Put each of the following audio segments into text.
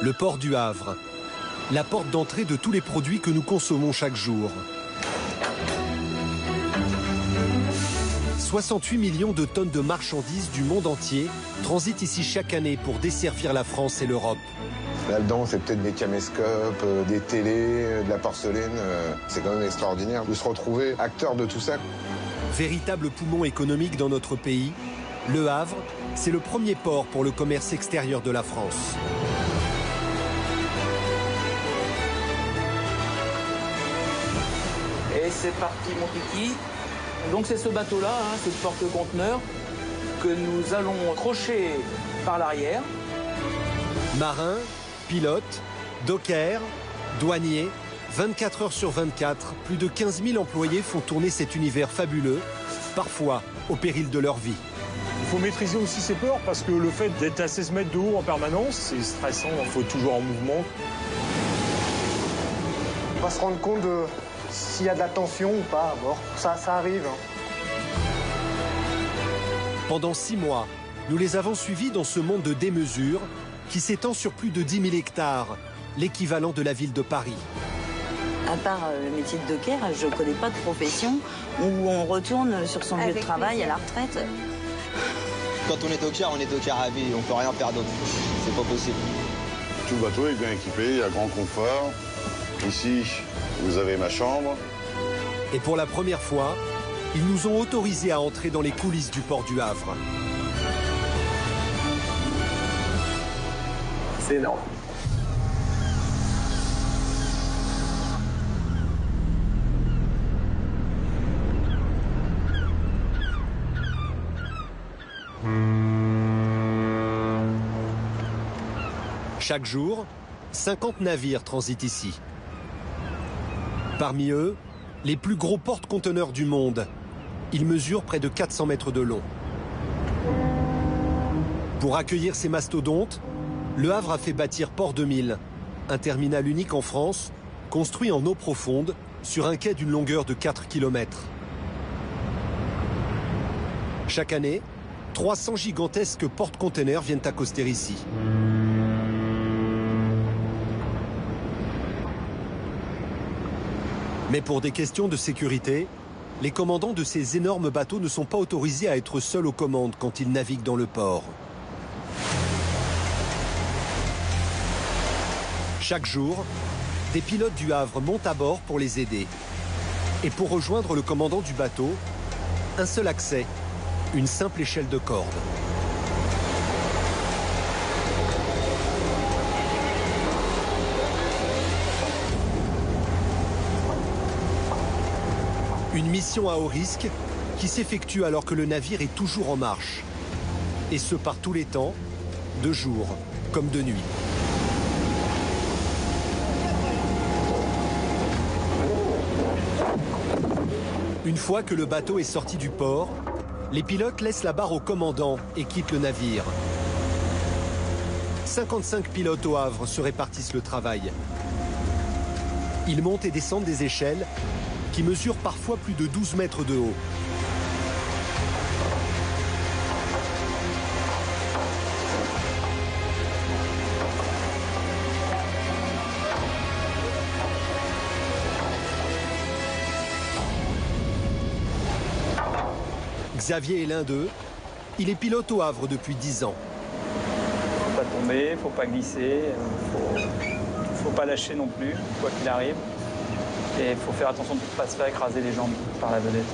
Le port du Havre, la porte d'entrée de tous les produits que nous consommons chaque jour. 68 millions de tonnes de marchandises du monde entier transitent ici chaque année pour desservir la France et l'Europe. Là-dedans, c'est peut-être des caméscopes, des télés, de la porcelaine. C'est quand même extraordinaire de se retrouver acteur de tout ça. Véritable poumon économique dans notre pays, Le Havre, c'est le premier port pour le commerce extérieur de la France. Et c'est parti, mon kiki. Donc c'est ce bateau-là, ce porte-conteneur, que nous allons crocher par l'arrière. Marins, pilotes, dockers, douaniers, 24 heures sur 24, plus de 15 000 employés font tourner cet univers fabuleux, parfois au péril de leur vie. Il faut maîtriser aussi ses peurs parce que le fait d'être à 16 mètres de haut en permanence, c'est stressant, il faut être toujours en mouvement. On va se rendre compte de s'il y a de la tension ou pas à bord. Ça arrive. Pendant 6 mois, nous les avons suivis dans ce monde de démesure qui s'étend sur plus de 10 000 hectares, l'équivalent de la ville de Paris. À part le métier de docker, je ne connais pas de profession où on retourne sur son lieu de travail à la retraite. Quand on est docker à vie, on ne peut rien faire d'autre. C'est pas possible. Tout le bateau est bien équipé, il y a grand confort. Ici, vous avez ma chambre. Et pour la première fois, ils nous ont autorisés à entrer dans les coulisses du port du Havre. C'est énorme. Chaque jour, 50 navires transitent ici. Parmi eux, les plus gros porte-conteneurs du monde. Ils mesurent près de 400 mètres de long. Pour accueillir ces mastodontes, Le Havre a fait bâtir Port 2000, un terminal unique en France, construit en eau profonde, sur un quai d'une longueur de 4 km. Chaque année, 300 gigantesques porte-containers viennent accoster ici. Mais pour des questions de sécurité, les commandants de ces énormes bateaux ne sont pas autorisés à être seuls aux commandes quand ils naviguent dans le port. Chaque jour, des pilotes du Havre montent à bord pour les aider. Et pour rejoindre le commandant du bateau, un seul accès, une simple échelle de corde. Une mission à haut risque qui s'effectue alors que le navire est toujours en marche. Et ce par tous les temps, de jour comme de nuit. Une fois que le bateau est sorti du port, les pilotes laissent la barre au commandant et quittent le navire. 55 pilotes au Havre se répartissent le travail. Ils montent et descendent des échelles qui mesurent parfois plus de 12 mètres de haut. Xavier est l'un d'eux. Il est pilote au Havre depuis 10 ans. Faut pas tomber, faut pas glisser, faut pas lâcher non plus, quoi qu'il arrive. Et il faut faire attention de ne pas se faire écraser les jambes par la vedette.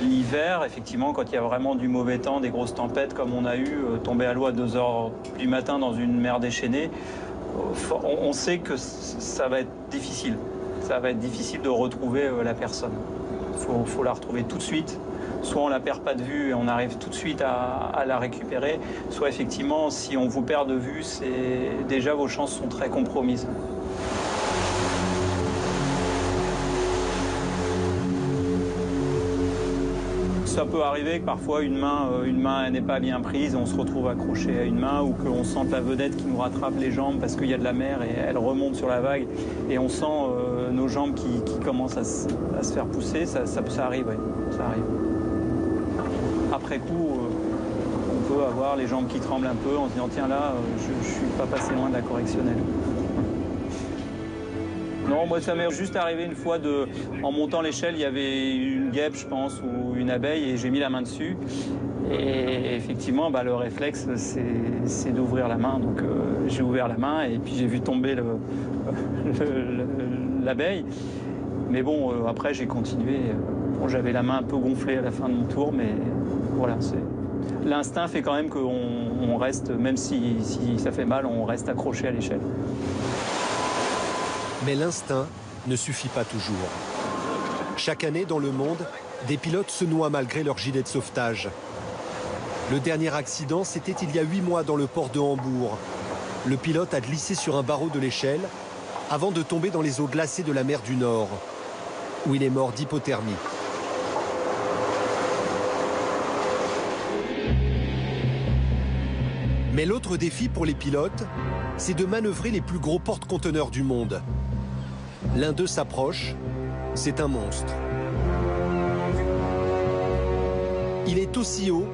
L'hiver, effectivement, quand il y a vraiment du mauvais temps, des grosses tempêtes comme on a eu, tomber à l'eau à 2 heures du matin dans une mer déchaînée, on sait que ça va être difficile. Ça va être difficile de retrouver la personne. Il faut la retrouver tout de suite. Soit on ne la perd pas de vue et on arrive tout de suite à la récupérer, soit effectivement, si on vous perd de vue, déjà vos chances sont très compromises. Ça peut arriver que parfois une main n'est pas bien prise, on se retrouve accroché à une main ou qu'on sente la vedette qui nous rattrape les jambes parce qu'il y a de la mer et elle remonte sur la vague et on sent nos jambes qui commencent à se faire pousser, ça arrive, oui, ça arrive. Après coup, on peut voir les jambes qui tremblent un peu en se disant tiens là, je ne suis pas passé loin de la correctionnelle. Non, moi ça m'est juste arrivé une fois en montant l'échelle, il y avait une guêpe je pense ou une abeille et j'ai mis la main dessus. Et effectivement le réflexe c'est d'ouvrir la main. Donc j'ai ouvert la main et puis j'ai vu tomber l'abeille. Mais bon, après j'ai continué. Bon, j'avais la main un peu gonflée à la fin de mon tour, mais voilà, l'instinct fait quand même qu'on reste, même si ça fait mal, on reste accroché à l'échelle. Mais l'instinct ne suffit pas toujours. Chaque année dans le monde, des pilotes se noient malgré leur gilet de sauvetage. Le dernier accident, c'était il y a 8 mois dans le port de Hambourg. Le pilote a glissé sur un barreau de l'échelle avant de tomber dans les eaux glacées de la mer du Nord, où il est mort d'hypothermie. Mais l'autre défi pour les pilotes, c'est de manœuvrer les plus gros porte-conteneurs du monde. L'un d'eux s'approche, c'est un monstre. Il est aussi haut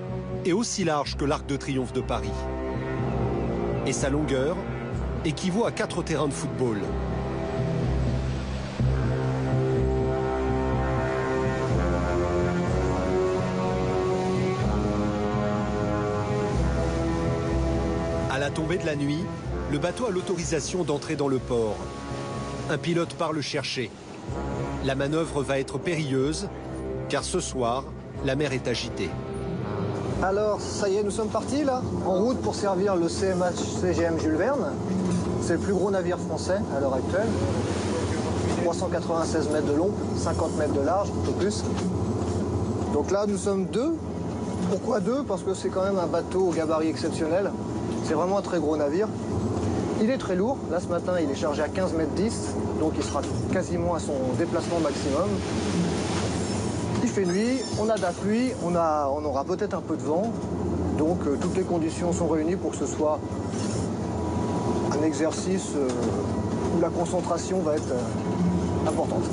et aussi large que l'Arc de Triomphe de Paris. Et sa longueur équivaut à 4 terrains de football. À la tombée de la nuit, le bateau a l'autorisation d'entrer dans le port. Un pilote part le chercher. La manœuvre va être périlleuse, car ce soir, la mer est agitée. Alors, ça y est, nous sommes partis là, en route pour servir le CMA-CGM Jules Verne. C'est le plus gros navire français à l'heure actuelle. 396 mètres de long, 50 mètres de large, un peu plus. Donc là, nous sommes deux. Pourquoi deux? Parce que c'est quand même un bateau au gabarit exceptionnel. C'est vraiment un très gros navire. Il est très lourd. Là, ce matin, il est chargé à 15 mètres 10, donc il sera quasiment à son déplacement maximum. Il fait nuit, on a de la pluie, on aura peut-être un peu de vent. Donc, toutes les conditions sont réunies pour que ce soit un exercice où la concentration va être importante.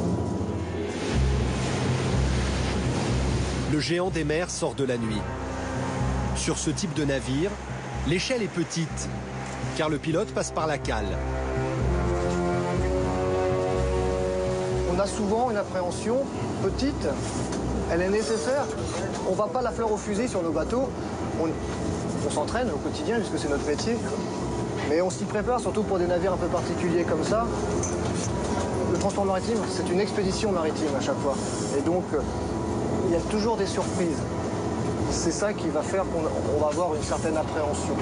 Le géant des mers sort de la nuit. Sur ce type de navire, l'échelle est petite, car le pilote passe par la cale. On a souvent une appréhension petite, elle est nécessaire. On ne va pas la fleur au fusil sur nos bateaux. On s'entraîne au quotidien puisque c'est notre métier. Mais on s'y prépare surtout pour des navires un peu particuliers comme ça. Le transport maritime, c'est une expédition maritime à chaque fois. Et donc, il y a toujours des surprises. C'est ça qui va faire qu'on va avoir une certaine appréhension.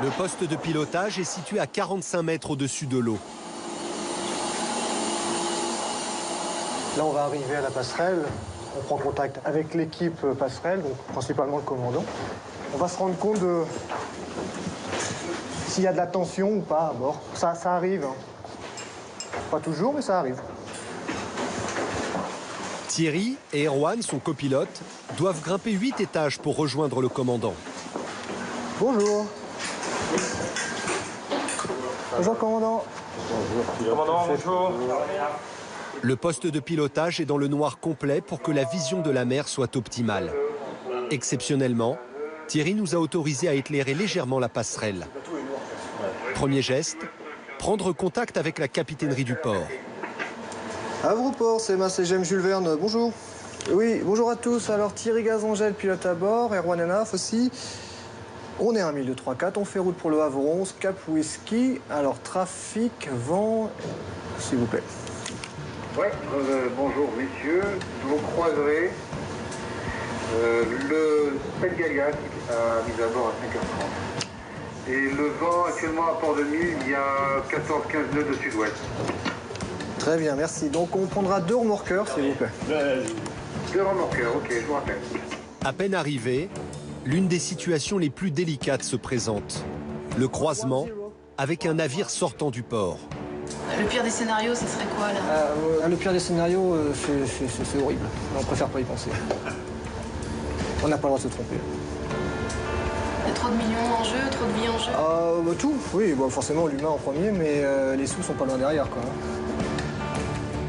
Le poste de pilotage est situé à 45 mètres au-dessus de l'eau. Là, on va arriver à la passerelle. On prend contact avec l'équipe passerelle, donc principalement le commandant. On va se rendre compte de s'il y a de la tension ou pas à bord. Ça arrive. Hein. Pas toujours, mais ça arrive. Thierry et Erwan, son copilote, doivent grimper 8 étages pour rejoindre le commandant. Bonjour. Bonjour, commandant. Bonjour. Commandant, bonjour. Le poste de pilotage est dans le noir complet pour que la vision de la mer soit optimale. Exceptionnellement, Thierry nous a autorisé à éclairer légèrement la passerelle. Premier geste, prendre contact avec la capitainerie du port. Havre-Port, c'est CMA-CGM Jules Verne, bonjour. Oui, bonjour à tous. Alors Thierry Gazangel, pilote à bord, Erwan Enaf aussi. On est à 1234, on fait route pour le Havre 11, Cap Whisky. Alors trafic, vent, s'il vous plaît. Ouais, bonjour messieurs, vous croiserez le Penn-Galiac à mise à bord à 5h30. Et le vent actuellement à Port-de-Mille, il y a 14-15 nœuds de sud-ouest. Très bien, merci. Donc on prendra 2 remorqueurs, s'il vous plaît. 2 remorqueurs, ok, je vous rappelle. À peine arrivé, l'une des situations les plus délicates se présente. Le croisement avec un navire sortant du port. Le pire des scénarios, ce serait quoi, là? Le pire des scénarios, c'est horrible. On préfère pas y penser. On n'a pas le droit de se tromper. Il y a trop de millions en jeu, trop de vie en jeu? Tout, oui, bon, forcément l'humain en premier, mais les sous sont pas loin derrière, quoi.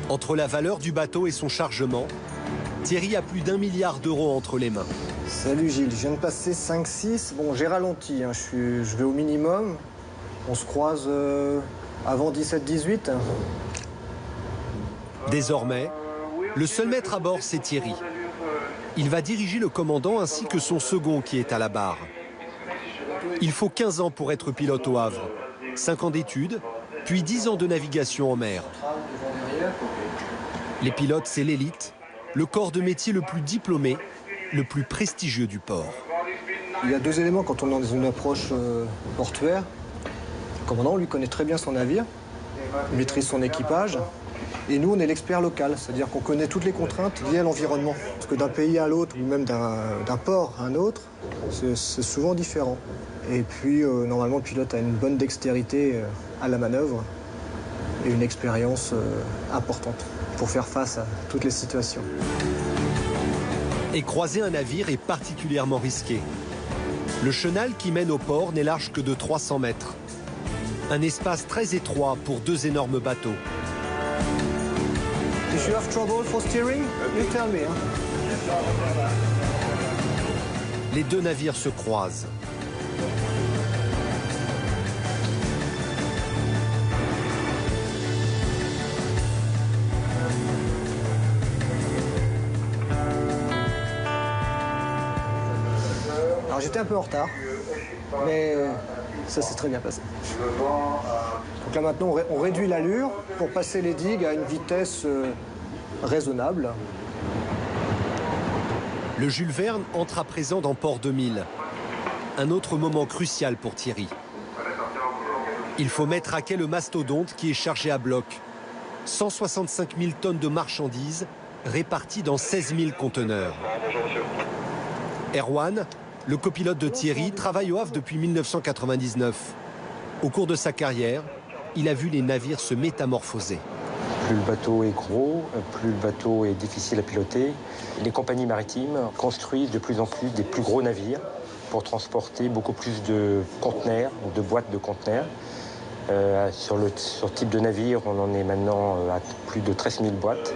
Entre la valeur du bateau et son chargement, Thierry a plus d'1 milliard d'euros entre les mains. Salut Gilles, je viens de passer 5-6. Bon, j'ai ralenti, hein. Je vais au minimum. On se croise avant 17-18. Désormais, le seul maître à bord, c'est Thierry. Il va diriger le commandant ainsi que son second qui est à la barre. Il faut 15 ans pour être pilote au Havre, 5 ans d'études, puis 10 ans de navigation en mer. Les pilotes, c'est l'élite, le corps de métier le plus diplômé, le plus prestigieux du port. Il y a deux éléments quand on est dans une approche portuaire. Le commandant, lui, connaît très bien son navire, il maîtrise son équipage. Et nous, on est l'expert local, c'est-à-dire qu'on connaît toutes les contraintes liées à l'environnement. Parce que d'un pays à l'autre, ou même d'un port à un autre, c'est souvent différent. Et puis, normalement, le pilote a une bonne dextérité à la manœuvre et une expérience importante pour faire face à toutes les situations. Et croiser un navire est particulièrement risqué. Le chenal qui mène au port n'est large que de 300 mètres. Un espace très étroit pour deux énormes bateaux. If you have trouble for steering, you tell me. Les deux navires se croisent. Alors j'étais un peu en retard, mais ça s'est très bien passé. Donc là maintenant on réduit l'allure pour passer les digues à une vitesse raisonnable. Le Jules Verne entre à présent dans Port 2000. Un autre moment crucial pour Thierry. Il faut mettre à quai le mastodonte qui est chargé à bloc. 165 000 tonnes de marchandises réparties dans 16 000 conteneurs. Erwan, le copilote de Thierry, travaille au Havre depuis 1999. Au cours de sa carrière, il a vu les navires se métamorphoser. Plus le bateau est gros, plus le bateau est difficile à piloter. Les compagnies maritimes construisent de plus en plus des plus gros navires pour transporter beaucoup plus de conteneurs, de boîtes de conteneurs. Sur le type de navire, on en est maintenant à plus de 13 000 boîtes.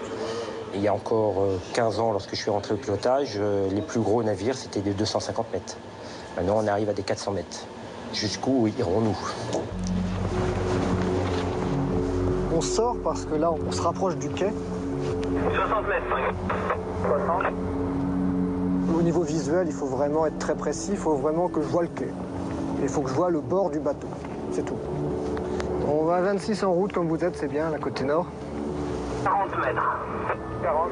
Et il y a encore 15 ans, lorsque je suis rentré au pilotage, les plus gros navires, c'était des 250 mètres. Maintenant, on arrive à des 400 mètres. Jusqu'où irons-nous ? On sort parce que là, on se rapproche du quai. 60 mètres, 60. Au niveau visuel, il faut vraiment être très précis. Il faut vraiment que je vois le quai. Il faut que je vois le bord du bateau. C'est tout. On va à 26 en route, comme vous êtes, c'est bien, la côté nord. 40 mètres. 40.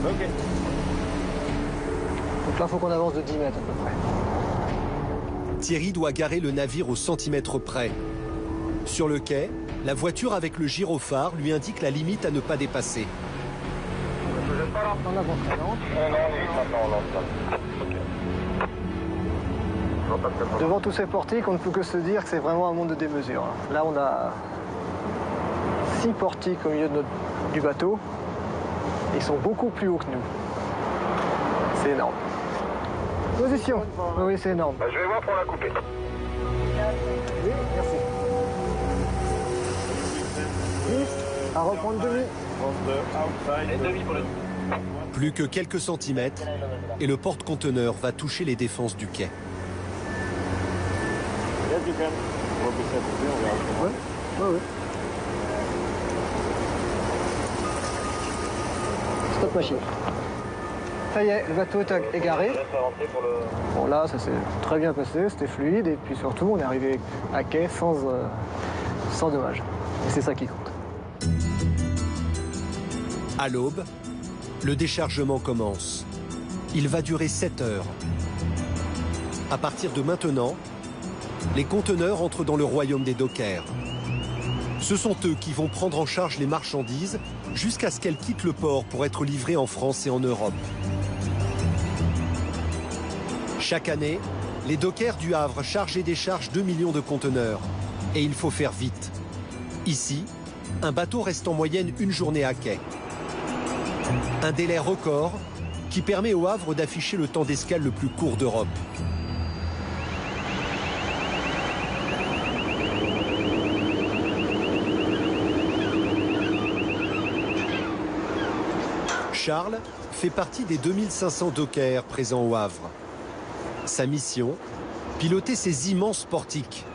Ok. Donc là, il faut qu'on avance de 10 mètres à peu près. Thierry doit garer le navire au centimètre près. Sur le quai, la voiture avec le gyrophare lui indique la limite à ne pas dépasser. En avant très lente. Devant tous ces portiques, on ne peut que se dire que c'est vraiment un monde de démesure. Là, on a 6 portiques au milieu du bateau. Ils sont beaucoup plus hauts que nous. C'est énorme. Position. Oui, c'est énorme. Je vais voir pour la couper. Oui, merci. 10, à reprendre demi. Plus que quelques centimètres et le porte-conteneur va toucher les défenses du quai. Oui, oui. Stop machine. Ça y est, le bateau est égaré. Bon là, ça s'est très bien passé, c'était fluide et puis surtout, on est arrivé à quai sans dommage. Et c'est ça qui compte. À l'aube, le déchargement commence. Il va durer 7 heures. À partir de maintenant, les conteneurs entrent dans le royaume des dockers. Ce sont eux qui vont prendre en charge les marchandises jusqu'à ce qu'elles quittent le port pour être livrées en France et en Europe. Chaque année, les dockers du Havre chargent et déchargent 2 millions de conteneurs. Et il faut faire vite. Ici, un bateau reste en moyenne une journée à quai. Un délai record qui permet au Havre d'afficher le temps d'escale le plus court d'Europe. Charles fait partie des 2500 dockers présents au Havre. Sa mission, piloter ces immenses portiques.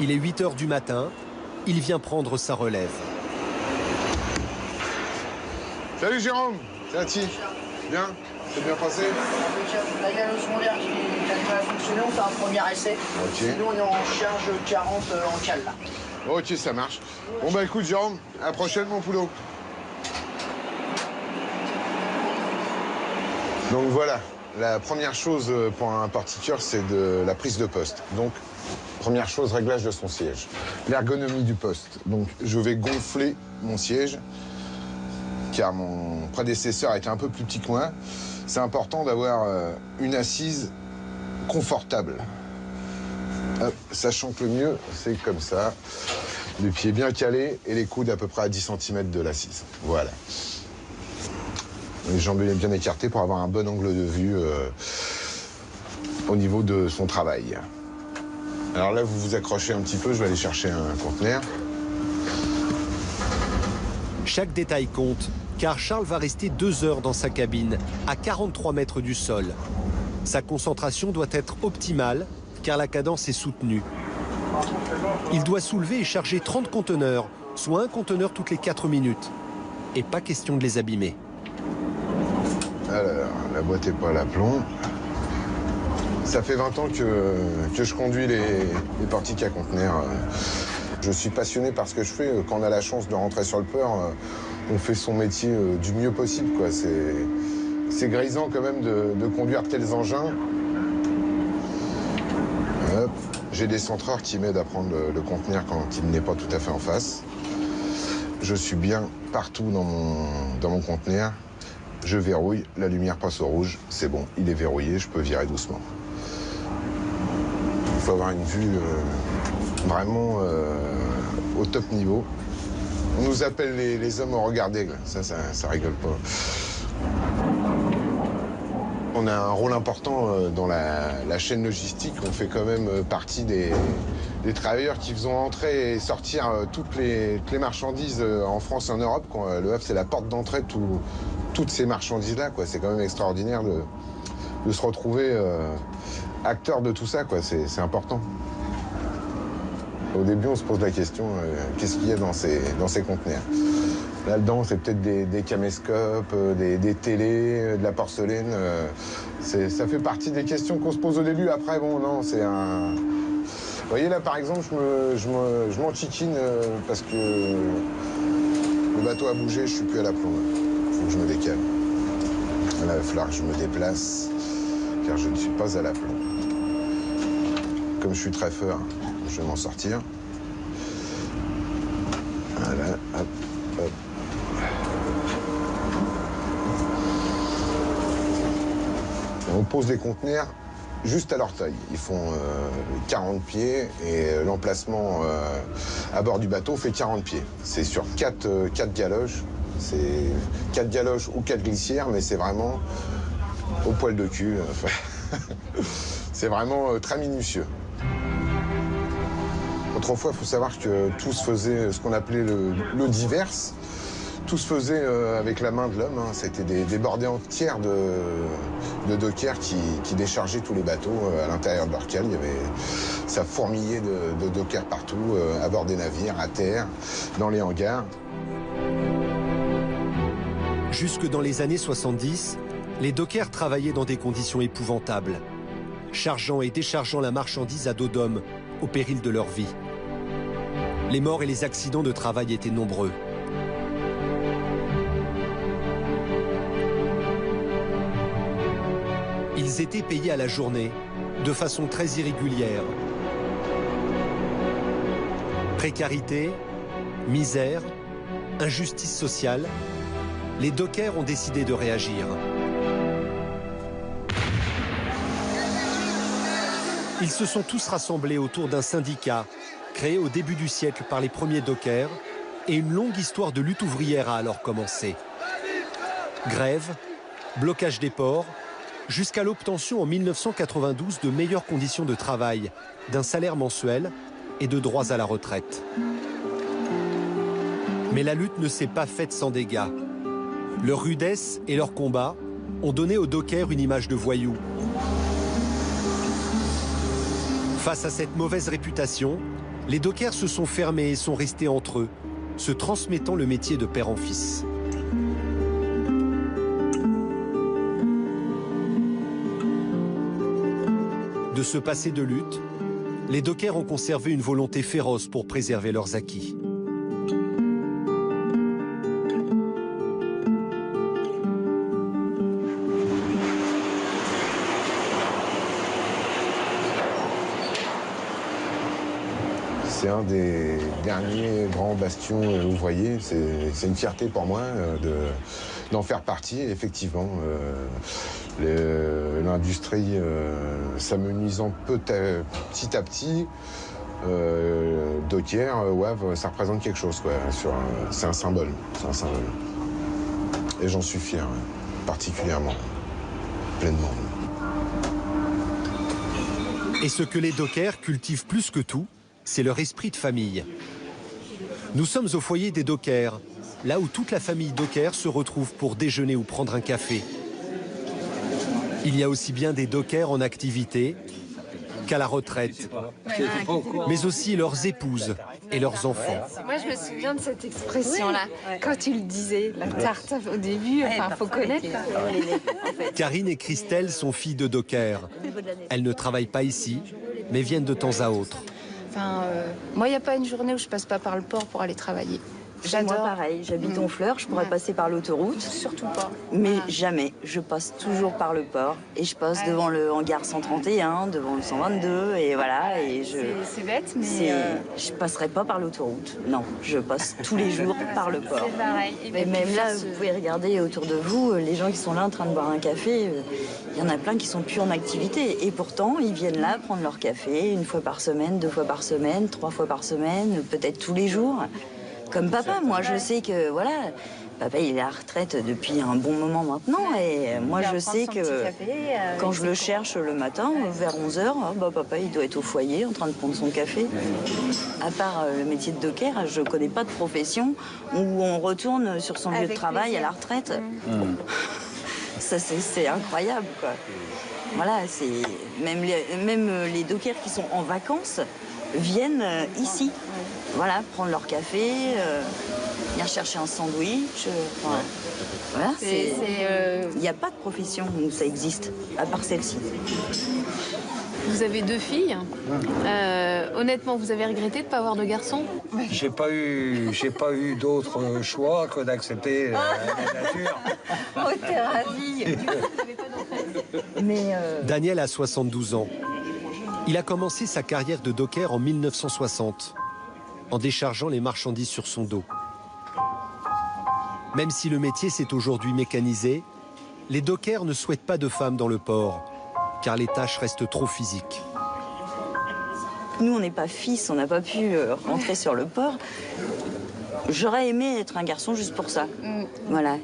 Il est 8 h du matin, il vient prendre sa relève. Salut Jérôme, c'est Ati. Bien, c'est bien passé? Là, il y a le secondaire qui a du mal à fonctionner, on fait un premier essai. Ok. Nous, on est en charge 40 en cale, là. Ok, ça marche. Bon bah écoute Jérôme, à la prochaine mon poulot. Donc voilà, la première chose pour un portiqueur, c'est de la prise de poste. Donc, première chose, réglage de son siège. L'ergonomie du poste. Donc, je vais gonfler mon siège, car mon prédécesseur était un peu plus petit que moi. C'est important d'avoir une assise confortable. Hop, sachant que le mieux, c'est comme ça. Les pieds bien calés et les coudes à peu près à 10 cm de l'assise. Voilà. Les jambes bien écartées pour avoir un bon angle de vue au niveau de son travail. Alors là, vous vous accrochez un petit peu, je vais aller chercher un conteneur. Chaque détail compte, car Charles va rester 2 heures dans sa cabine, à 43 mètres du sol. Sa concentration doit être optimale, car la cadence est soutenue. Il doit soulever et charger 30 conteneurs, soit un conteneur toutes les 4 minutes. Et pas question de les abîmer. Alors, la boîte n'est pas à l'aplomb. Ça fait 20 ans que je conduis les portiques à conteneurs. Je suis passionné par ce que je fais. Quand on a la chance de rentrer sur le port, on fait son métier du mieux possible, quoi. C'est grisant quand même de conduire tels engins. Hop. J'ai des centreurs qui m'aident à prendre le conteneur quand il n'est pas tout à fait en face. Je suis bien partout dans mon conteneur. Je verrouille, la lumière passe au rouge, c'est bon, il est verrouillé, je peux virer doucement. Il faut avoir une vue vraiment au top niveau. On nous appelle les hommes au regard d'aigle, ça rigole pas. On a un rôle important dans la chaîne logistique, on fait quand même partie des travailleurs qui faisons entrer et sortir toutes les marchandises en France et en Europe. Le Havre, c'est la porte d'entrée de toutes ces marchandises-là, quoi. C'est quand même extraordinaire de se retrouver acteur de tout ça, quoi. C'est important. Au début, on se pose la question, qu'est-ce qu'il y a dans ces conteneurs? Là-dedans, c'est peut-être des caméscopes, des télés, de la porcelaine. Ça fait partie des questions qu'on se pose au début. Après, bon, non, c'est un... Vous voyez, là, par exemple, je m'enchiquine parce que le bateau a bougé, je suis plus à l'aplomb. Il faut que je me décale. Là, il va falloir que je me déplace, car je ne suis pas à l'aplomb. Comme je suis très fort, je vais m'en sortir. Voilà, hop, hop. On pose les conteneurs juste à leur taille. Ils font 40 pieds et l'emplacement à bord du bateau fait 40 pieds. C'est sur 4 galoches. C'est 4 galoches ou 4 glissières, mais c'est vraiment au poil de cul. C'est vraiment très minutieux. Autrefois, il faut savoir que tout se faisait, ce qu'on appelait le divers, tout se faisait avec la main de l'homme. Hein. C'était des bordées entières de dockers qui déchargeaient tous les bateaux à l'intérieur de leur cale. Ça fourmillait de dockers partout, à bord des navires, à terre, dans les hangars. Jusque dans les années 70, les dockers travaillaient dans des conditions épouvantables, chargeant et déchargeant la marchandise à dos d'homme, au péril de leur vie. Les morts et les accidents de travail étaient nombreux. Ils étaient payés à la journée, de façon très irrégulière. Précarité, misère, injustice sociale, les dockers ont décidé de réagir. Ils se sont tous rassemblés autour d'un syndicat créé au début du siècle par les premiers dockers et une longue histoire de lutte ouvrière a alors commencé. Grève, blocage des ports, jusqu'à l'obtention en 1992 de meilleures conditions de travail, d'un salaire mensuel et de droits à la retraite. Mais la lutte ne s'est pas faite sans dégâts. Leur rudesse et leur combat ont donné aux dockers une image de voyous. Face à cette mauvaise réputation, les dockers se sont fermés et sont restés entre eux, se transmettant le métier de père en fils. De ce passé de lutte, les dockers ont conservé une volonté féroce pour préserver leurs acquis. C'est un des derniers grands bastions ouvriers. C'est une fierté pour moi d'en faire partie. Effectivement, l'industrie s'amenuisant petit à petit, Docker, WAV, ça représente quelque chose, quoi. C'est un symbole. C'est un symbole. Et j'en suis fier, particulièrement, pleinement. Et ce que les dockers cultivent plus que tout, c'est leur esprit de famille. Nous sommes au foyer des dockers, là où toute la famille docker se retrouve pour déjeuner ou prendre un café. Il y a aussi bien des dockers en activité qu'à la retraite, mais aussi leurs épouses et leurs enfants. Moi, je me souviens de cette expression-là. Quand tu le disais, la tarte au début, enfin, faut connaître. Karine et Christelle sont filles de dockers. Elles ne travaillent pas ici, mais viennent de temps à autre. Enfin, moi, il n'y a pas une journée où je passe pas par le port pour aller travailler. J'adore. Moi, pareil, j'habite Honfleur, je pourrais passer par l'autoroute. Surtout pas. Mais jamais. Je passe toujours par le port. Et je passe devant le hangar 131, devant le 122, et voilà. Et c'est bête, mais... Je passerai pas par l'autoroute. Non, je passe tous les jours par le port. C'est pareil. Et même là, vous pouvez regarder autour de vous, les gens qui sont là en train de boire un café, il y en a plein qui sont plus en activité. Et pourtant, ils viennent là prendre leur café une fois par semaine, 2 fois par semaine, 3 fois par semaine, peut-être tous les jours. Comme papa, moi je sais que, voilà, papa il est à la retraite depuis un bon moment maintenant et moi je sais que quand je le cherche le matin, vers 11h, papa il doit être au foyer en train de prendre son café. À part le métier de docker, je connais pas de profession où on retourne sur son lieu de travail à la retraite. Ça c'est incroyable, quoi. Voilà, c'est même les dockers qui sont en vacances viennent ici. Voilà, prendre leur café, venir chercher un sandwich. Voilà, il n'y a pas de profession où ça existe, à part celle-ci. Vous avez 2 filles. Honnêtement, vous avez regretté de ne pas avoir de garçon? J'ai pas eu d'autre choix que d'accepter la nature. Oh, t'es ravie. Daniel a 72 ans. Il a commencé sa carrière de docker en 1960. En déchargeant les marchandises sur son dos. Même si le métier s'est aujourd'hui mécanisé, les dockers ne souhaitent pas de femmes dans le port, car les tâches restent trop physiques. Nous, on n'est pas fils, on n'a pas pu rentrer sur le port. J'aurais aimé être un garçon juste pour ça. Voilà.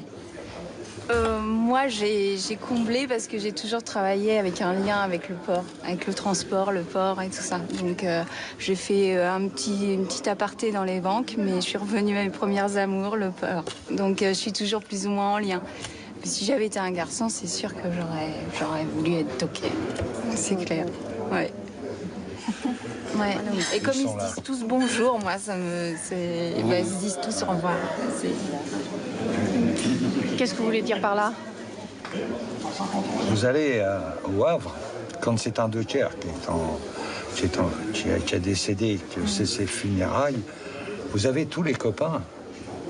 Moi, j'ai comblé parce que j'ai toujours travaillé avec un lien avec le port, avec le transport, le port et tout ça. Donc, j'ai fait une petite aparté dans les banques, mais je suis revenue à mes premières amours, le port. Donc, je suis toujours plus ou moins en lien. Mais si j'avais été un garçon, c'est sûr que j'aurais voulu être docker. C'est clair. Ouais. Ouais. Et comme ils se disent tous bonjour, moi, ils se disent tous au revoir. Qu'est-ce que vous voulez dire par là? Vous allez au Havre, quand c'est un docker qui a décédé, que c'est ses funérailles, vous avez tous les copains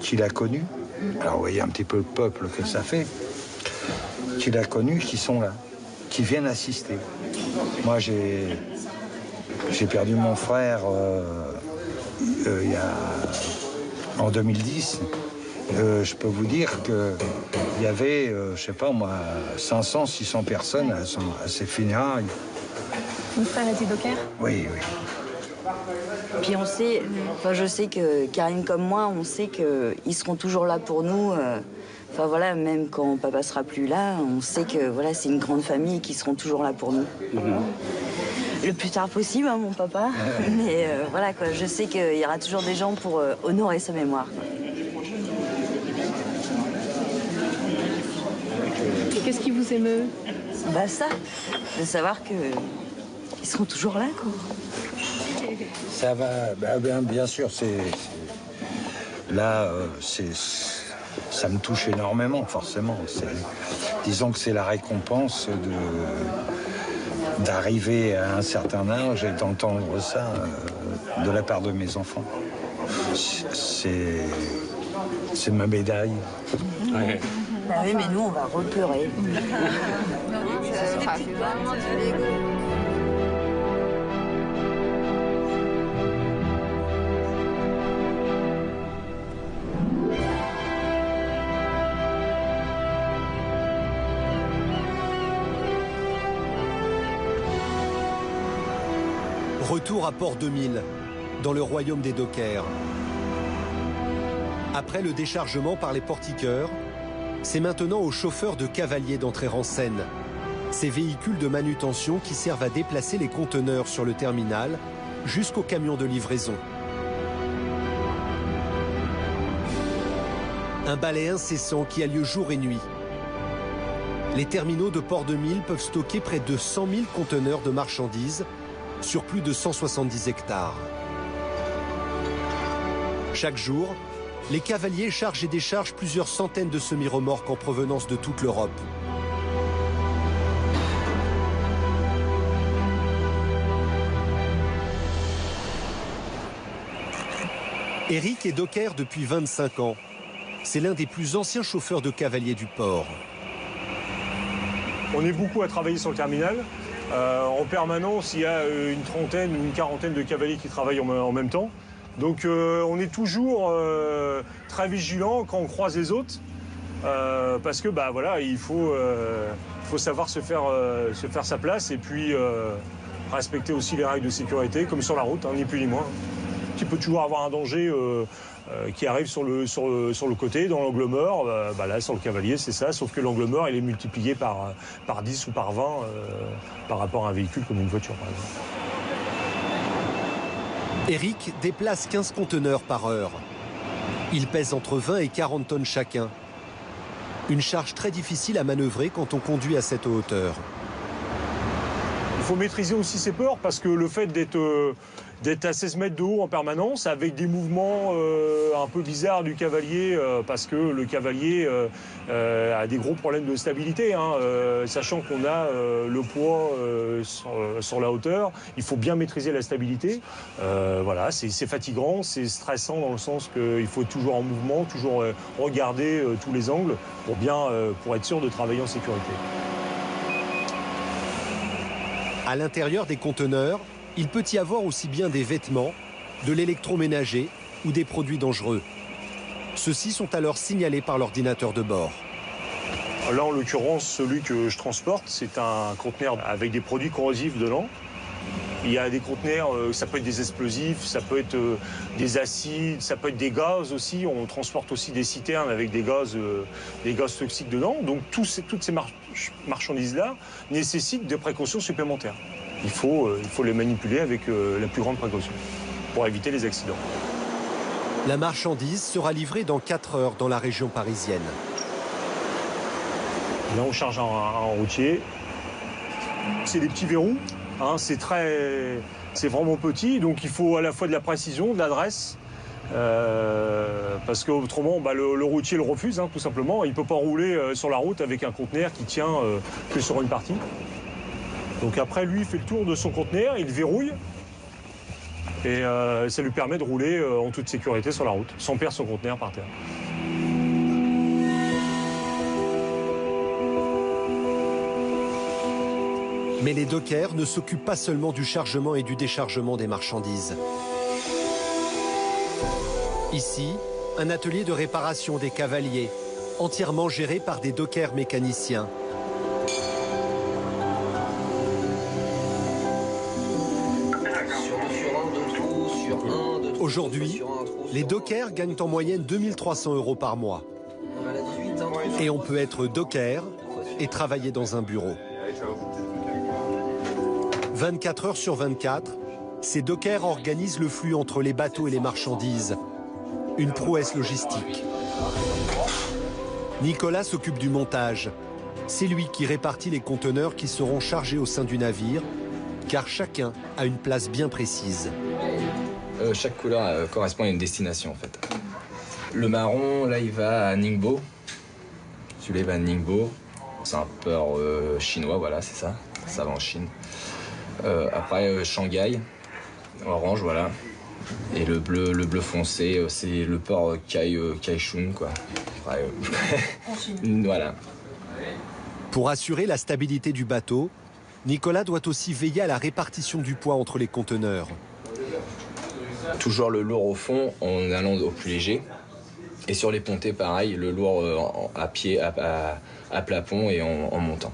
qu'il a connus. Alors vous voyez un petit peu le peuple que ça fait, qu'il a connus, qui sont là, qui viennent assister. Moi j'ai perdu mon frère en 2010. Je peux vous dire qu'il y avait, je sais pas moi, 500, 600 personnes à ses funérailles. Mon frère était docker? Oui, oui. Puis on sait, enfin je sais que Karine comme moi, on sait qu'ils seront toujours là pour nous. Enfin voilà, même quand papa sera plus là, on sait que voilà, c'est une grande famille et qu'ils seront toujours là pour nous. Le plus tard possible, hein, mon papa. Mais voilà quoi, je sais qu'il y aura toujours des gens pour honorer sa mémoire. Et qu'est-ce qui vous émeut? Bah ça, de savoir qu'ils seront toujours là quoi. Ça va, bien sûr, là, ça me touche énormément, forcément. Disons que c'est la récompense d'arriver à un certain âge et d'entendre ça de la part de mes enfants. C'est ma médaille. Ouais. Bah oui, mais nous, on va repleurer. Retour à Port 2000, dans le royaume des dockers. Après le déchargement par les portiqueurs, c'est maintenant aux chauffeurs de cavaliers d'entrer en scène. Ces véhicules de manutention qui servent à déplacer les conteneurs sur le terminal jusqu'au camion de livraison. Un balai incessant qui a lieu jour et nuit. Les terminaux de Port 2000 peuvent stocker près de 100 000 conteneurs de marchandises sur plus de 170 hectares. Chaque jour, les cavaliers chargent et déchargent plusieurs centaines de semi-remorques en provenance de toute l'Europe. Eric est docker depuis 25 ans. C'est l'un des plus anciens chauffeurs de cavaliers du port. On est beaucoup à travailler sur le terminal. En permanence, il y a une trentaine ou une quarantaine de cavaliers qui travaillent en même temps. Donc on est toujours très vigilant quand on croise les autres. Parce que voilà, il faut savoir se faire sa place et puis respecter aussi les règles de sécurité, comme sur la route, hein, ni plus ni moins. Il peut toujours avoir un danger qui arrive sur le côté, dans l'angle mort. Là, sur le cavalier, c'est ça, sauf que l'angle mort, il est multiplié par 10 ou par 20 par rapport à un véhicule comme une voiture, par exemple. Eric déplace 15 conteneurs par heure. Ils pèsent entre 20 et 40 tonnes chacun. Une charge très difficile à manœuvrer quand on conduit à cette hauteur. Il faut maîtriser aussi ses peurs parce que le fait d'être à 16 mètres de haut en permanence, avec des mouvements un peu bizarres du cavalier, parce que le cavalier a des gros problèmes de stabilité, hein, sachant qu'on a le poids sur la hauteur, il faut bien maîtriser la stabilité. Voilà, c'est fatigant, c'est stressant dans le sens qu'il faut être toujours en mouvement, toujours regarder tous les angles pour être sûr de travailler en sécurité. À l'intérieur des conteneurs, il peut y avoir aussi bien des vêtements, de l'électroménager ou des produits dangereux. Ceux-ci sont alors signalés par l'ordinateur de bord. Là, en l'occurrence, celui que je transporte, c'est un conteneur avec des produits corrosifs dedans. Il y a des conteneurs, ça peut être des explosifs, ça peut être des acides, ça peut être des gaz aussi. On transporte aussi des citernes avec des gaz toxiques dedans. Donc toutes ces marchandises-là nécessitent des précautions supplémentaires. Il faut les manipuler avec la plus grande précaution pour éviter les accidents. La marchandise sera livrée dans 4 heures dans la région parisienne. Là, on charge un routier. C'est des petits verrous. Hein, c'est vraiment petit, donc il faut à la fois de la précision, de l'adresse, parce qu'autrement, le routier le refuse, hein, tout simplement. Il ne peut pas rouler sur la route avec un conteneur qui tient que sur une partie. Donc après, lui, il fait le tour de son conteneur, il verrouille, et ça lui permet de rouler en toute sécurité sur la route, sans perdre son conteneur par terre. Mais les dockers ne s'occupent pas seulement du chargement et du déchargement des marchandises. Ici, un atelier de réparation des cavaliers, entièrement géré par des dockers mécaniciens. Aujourd'hui, les dockers gagnent en moyenne 2300 € par mois. Et on peut être docker et travailler dans un bureau. 24 heures sur 24, ces dockers organisent le flux entre les bateaux et les marchandises. Une prouesse logistique. Nicolas s'occupe du montage. C'est lui qui répartit les conteneurs qui seront chargés au sein du navire, car chacun a une place bien précise. Chaque couleur correspond à une destination en fait. Le marron, là, il va à Ningbo. Celui-là, il va à Ningbo. C'est un port chinois, voilà, c'est ça. Ça va en Chine. Après, Shanghai, orange, voilà. Et le bleu foncé, c'est le port Kaishun, quoi. Après, voilà. Pour assurer la stabilité du bateau, Nicolas doit aussi veiller à la répartition du poids entre les conteneurs. Toujours le lourd au fond en allant au plus léger. Et sur les pontées, pareil, le lourd à pied, à plafond et en montant.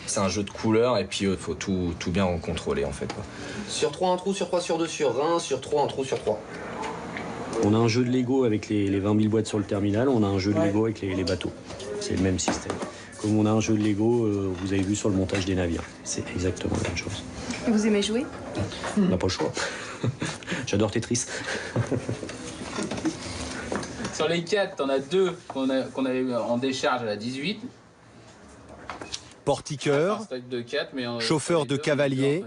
C'est un jeu de couleurs et puis il faut tout bien contrôler en fait, quoi. Sur 3, un trou, sur 3, sur 2, sur 1, sur 3, un trou, sur 3. On a un jeu de Lego avec les 20 000 boîtes sur le terminal, on a un jeu de Lego avec les bateaux. C'est le même système. Comme on a un jeu de Lego, vous avez vu sur le montage des navires. C'est exactement la même chose. Et vous aimez jouer? On n'a pas le choix. J'adore Tetris. Sur les 4, t'en as 2 qu'on avait en décharge à la 18. Portiqueur, chauffeur de cavalier,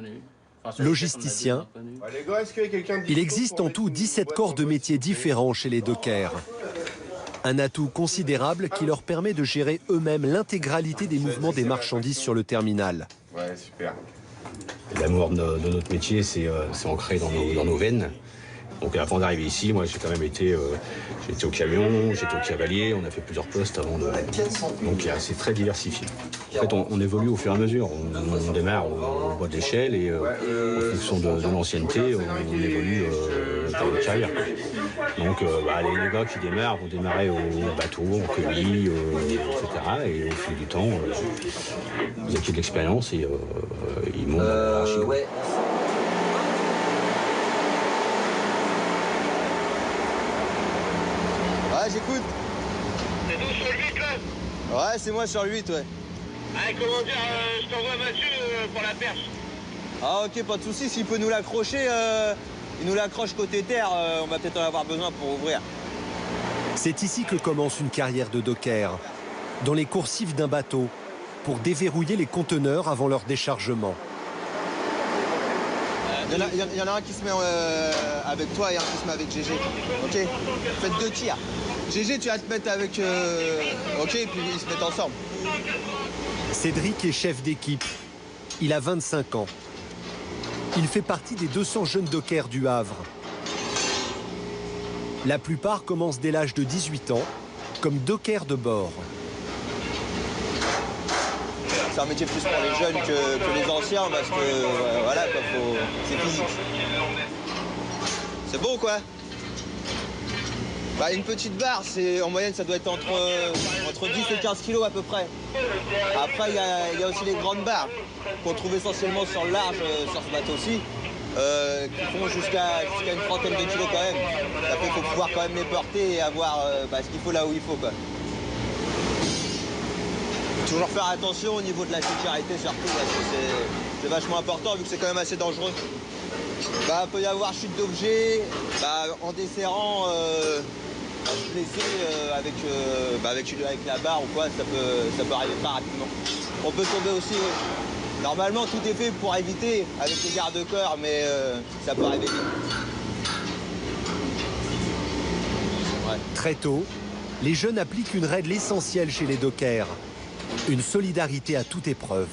logisticien. Il existe en tout 17 corps de métiers différents chez les dockers. Un atout considérable qui leur permet de gérer eux-mêmes l'intégralité des mouvements des marchandises sur le terminal. Ouais, super. L'amour de notre métier, c'est ancré dans nos veines. Donc avant d'arriver ici, moi j'ai quand même été, j'étais au camion, j'étais au cavalier, on a fait plusieurs postes avant de... Donc c'est très diversifié. En fait on évolue au fur et à mesure, on démarre au bas de l'échelle et en fonction de l'ancienneté, on évolue dans notre carrière. Donc les gars qui démarrent vont démarrer au bateau, en commis, etc. Et au fil du temps, ils acquièrent de l'expérience et ils montent dans la hiérarchie. J'écoute. C'est nous sur le 8 là? Ouais, c'est moi sur le 8, ouais. Ah, comment dire, je t'envoie Mathieu pour la perche. Ah ok, pas de soucis, s'il peut nous l'accrocher, il nous l'accroche côté terre, on va peut-être en avoir besoin pour ouvrir. C'est ici que commence une carrière de docker, dans les coursives d'un bateau, pour déverrouiller les conteneurs avant leur déchargement. Il y en a un qui se met avec toi et un qui se met avec GG. Ok? Faites 2 tirs. GG, tu vas te mettre avec... ok, et puis ils se mettent ensemble. Cédric est chef d'équipe. Il a 25 ans. Il fait partie des 200 jeunes dockers du Havre. La plupart commencent dès l'âge de 18 ans, comme dockers de bord. C'est un métier plus pour les jeunes que les anciens parce que voilà quoi, c'est physique. C'est beau quoi. Bah, une petite barre, en moyenne ça doit être entre 10 et 15 kilos à peu près. Après il y a aussi les grandes barres qu'on trouve essentiellement sur le large sur ce bateau-ci, qui font jusqu'à une trentaine de kilos quand même. Ça fait qu'il faut pouvoir quand même les porter et avoir ce qu'il faut là où il faut quoi. Toujours faire attention au niveau de la sécurité surtout, parce que c'est vachement important vu que c'est quand même assez dangereux. Il peut y avoir chute d'objets, en desserrant, se blesser avec la barre ou quoi, ça peut arriver pas rapidement. On peut tomber aussi, oui. Normalement tout est fait pour éviter avec les garde-corps, mais ça peut arriver vite. Ouais. Très tôt, les jeunes appliquent une règle essentielle chez les dockers. Une solidarité à toute épreuve.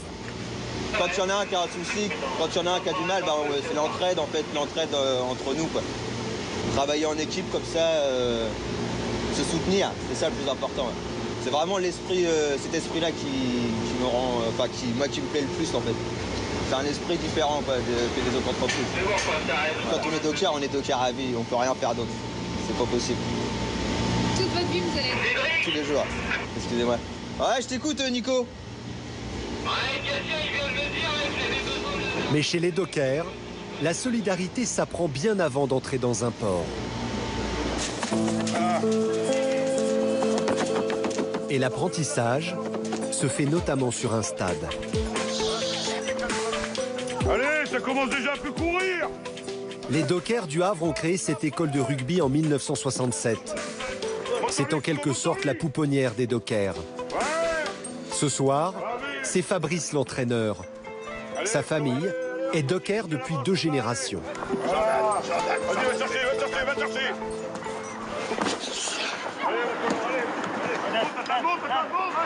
Quand il y en a un qui a un souci, quand il y en a un qui a du mal, c'est l'entraide entre nous, quoi. Travailler en équipe comme ça, se soutenir, c'est ça le plus important. Ouais. C'est vraiment cet esprit-là qui me plaît le plus en fait. C'est un esprit différent quoi, que des autres entreprises. Quand on est docker à vie, on peut rien faire d'autre. C'est pas possible. Toute votre vie vous allez... Tous les jours. Excusez-moi. Ouais, je t'écoute, Nico. Mais chez les dockers, la solidarité s'apprend bien avant d'entrer dans un port. Et l'apprentissage se fait notamment sur un stade. Allez, ça commence déjà à plus courir. Les dockers du Havre ont créé cette école de rugby en 1967. C'est en quelque sorte la pouponnière des dockers. Ce soir, c'est Fabrice l'entraîneur. Sa famille est docker depuis 2 générations. Vas-y, va chercher.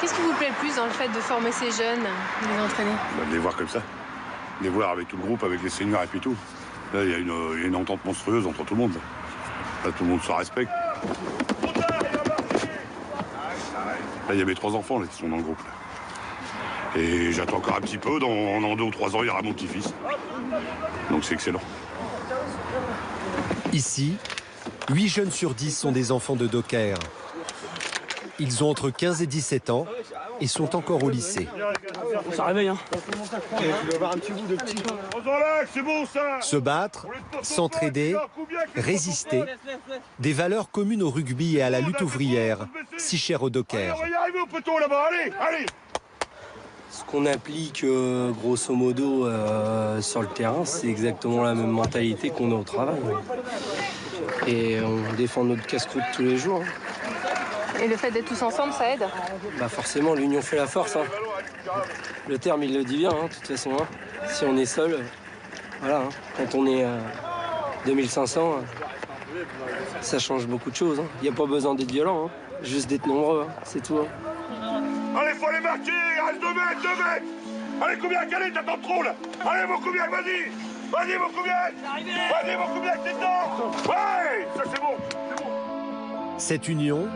Qu'est-ce qui vous plaît le plus dans le fait de former ces jeunes, de les entraîner? De les voir comme ça. De les voir avec tout le groupe, avec les seniors et puis tout. Là, il y a une entente monstrueuse entre tout le monde. Là, tout le monde se respecte. Là, il y a mes 3 enfants là, qui sont dans le groupe. Là. Et j'attends encore un petit peu. Dans 2 ou 3 ans, il y aura mon petit-fils. Donc c'est excellent. Ici, 8 jeunes sur 10 sont des enfants de dockers. Ils ont entre 15 et 17 ans et sont encore au lycée. Ça réveille, hein. Tu dois avoir un petit bout de petit. C'est bon, ça. Se battre, s'entraider, résister, des valeurs communes au rugby et à la lutte ouvrière, si chères aux dockers. On va y arriver au poteau là-bas, allez. Ce qu'on applique grosso modo sur le terrain, c'est exactement la même mentalité qu'on a au travail. Et on défend notre casse-croûte tous les jours. Et le fait d'être tous ensemble, ça aide? Bah forcément, l'union fait la force. Hein. Le terme, il le dit bien, de toute façon. Hein. Si on est seul, voilà. Hein. Quand on est 2500, ça change beaucoup de choses. Il n'y a pas besoin d'être violent, hein. Juste d'être nombreux, hein. C'est tout. Hein. Allez, faut les marquer, il reste 2 mètres. Allez, combien, Calais, t'attends trop, là. Allez, mon Koubiak, vas-y, mon Koubiak. Vas-y, mon Koubiak, t'es dedans. Ouais, ça c'est bon. Cette union,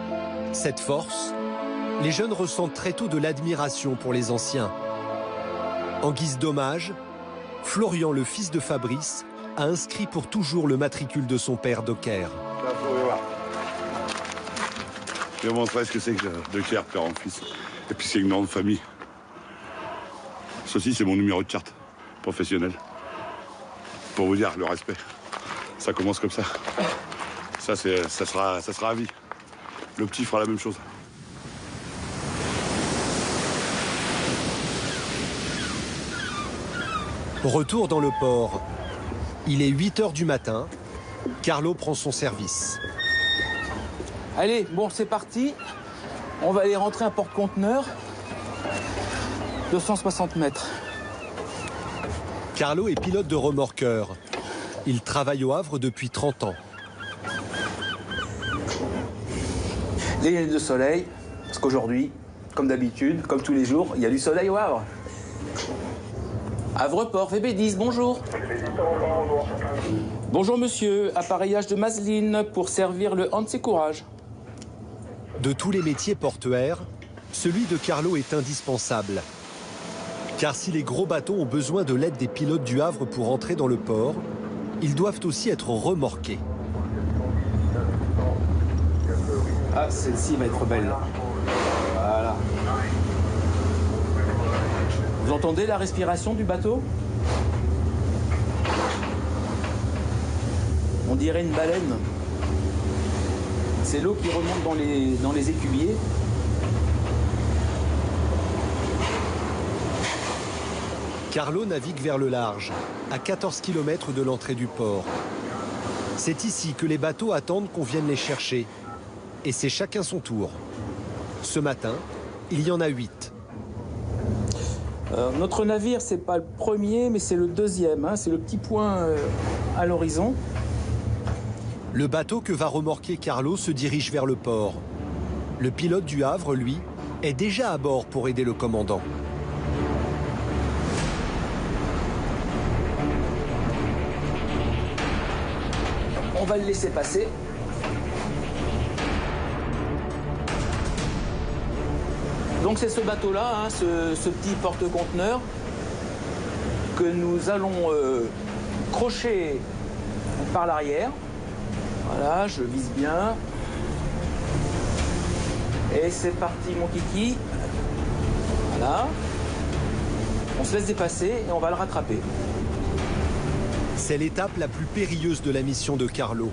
cette force, les jeunes ressentent très tôt de l'admiration pour les anciens. En guise d'hommage, Florian, le fils de Fabrice, a inscrit pour toujours le matricule de son père docker. Je vais montrer ce que c'est que docker, père en fils. Et puis c'est une grande famille. Ceci, c'est mon numéro de carte professionnel. Pour vous dire le respect. Ça commence comme ça. Ça sera à vie. Le petit fera la même chose. Retour dans le port. Il est 8 h du matin. Carlo prend son service. Allez, bon, c'est parti. On va aller rentrer un porte-conteneur. 260 mètres. Carlo est pilote de remorqueur. Il travaille au Havre depuis 30 ans. Les lunettes de soleil, parce qu'aujourd'hui, comme d'habitude, comme tous les jours, il y a du soleil au Havre. Havreport, VB10, bonjour. Bonjour monsieur, appareillage de Maseline pour servir le Hanse Courage. De tous les métiers portuaires, celui de Carlo est indispensable. Car si les gros bateaux ont besoin de l'aide des pilotes du Havre pour entrer dans le port, ils doivent aussi être remorqués. Ah, celle-ci va être belle. Voilà. Vous entendez la respiration du bateau? On dirait une baleine. C'est l'eau qui remonte dans les écubiers. Carlo navigue vers le large, à 14 km de l'entrée du port. C'est ici que les bateaux attendent qu'on vienne les chercher. Et c'est chacun son tour. Ce matin, il y en a 8. Notre navire, c'est pas le premier, mais c'est le deuxième. Hein. C'est le petit point à l'horizon. Le bateau que va remorquer Carlo se dirige vers le port. Le pilote du Havre, lui, est déjà à bord pour aider le commandant. On va le laisser passer. Donc c'est ce bateau-là, hein, ce petit porte-conteneur que nous allons crocher par l'arrière. Voilà, je vise bien. Et c'est parti mon kiki. Voilà. On se laisse dépasser et on va le rattraper. C'est l'étape la plus périlleuse de la mission de Carlo.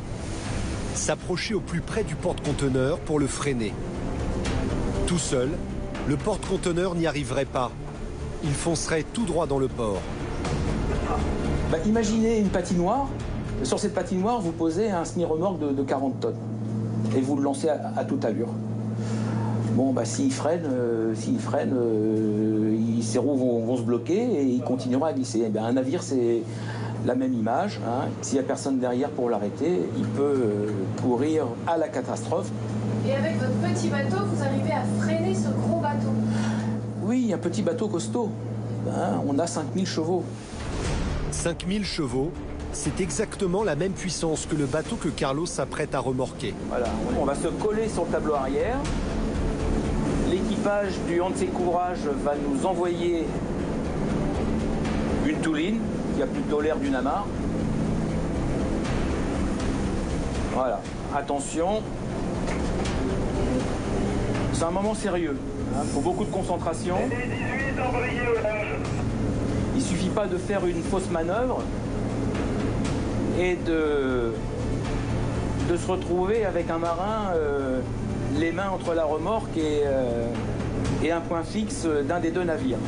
s'approcher au plus près du porte-conteneur pour le freiner. Tout seul, le porte-conteneur n'y arriverait pas. Il foncerait tout droit dans le port. Imaginez une patinoire. Sur cette patinoire, vous posez un semi-remorque de 40 tonnes et vous le lancez à toute allure. Bon, s'il freine, ses roues vont se bloquer et il continuera à glisser. Un navire, c'est la même image. Hein. S'il n'y a personne derrière pour l'arrêter, il peut courir à la catastrophe. Et avec votre petit bateau, vous arrivez à freiner ce gros bateau? Oui, un petit bateau costaud. On a 5000 chevaux. 5000 chevaux, c'est exactement la même puissance que le bateau que Carlos s'apprête à remorquer. Voilà, on va se coller sur le tableau arrière. L'équipage du Hansé Courage va nous envoyer une touline qui a plutôt l'air d'une amarre. Voilà, attention. C'est un moment sérieux. Il faut beaucoup de concentration. Il ne suffit pas de faire une fausse manœuvre et de se retrouver avec un marin les mains entre la remorque et un point fixe d'un des deux navires.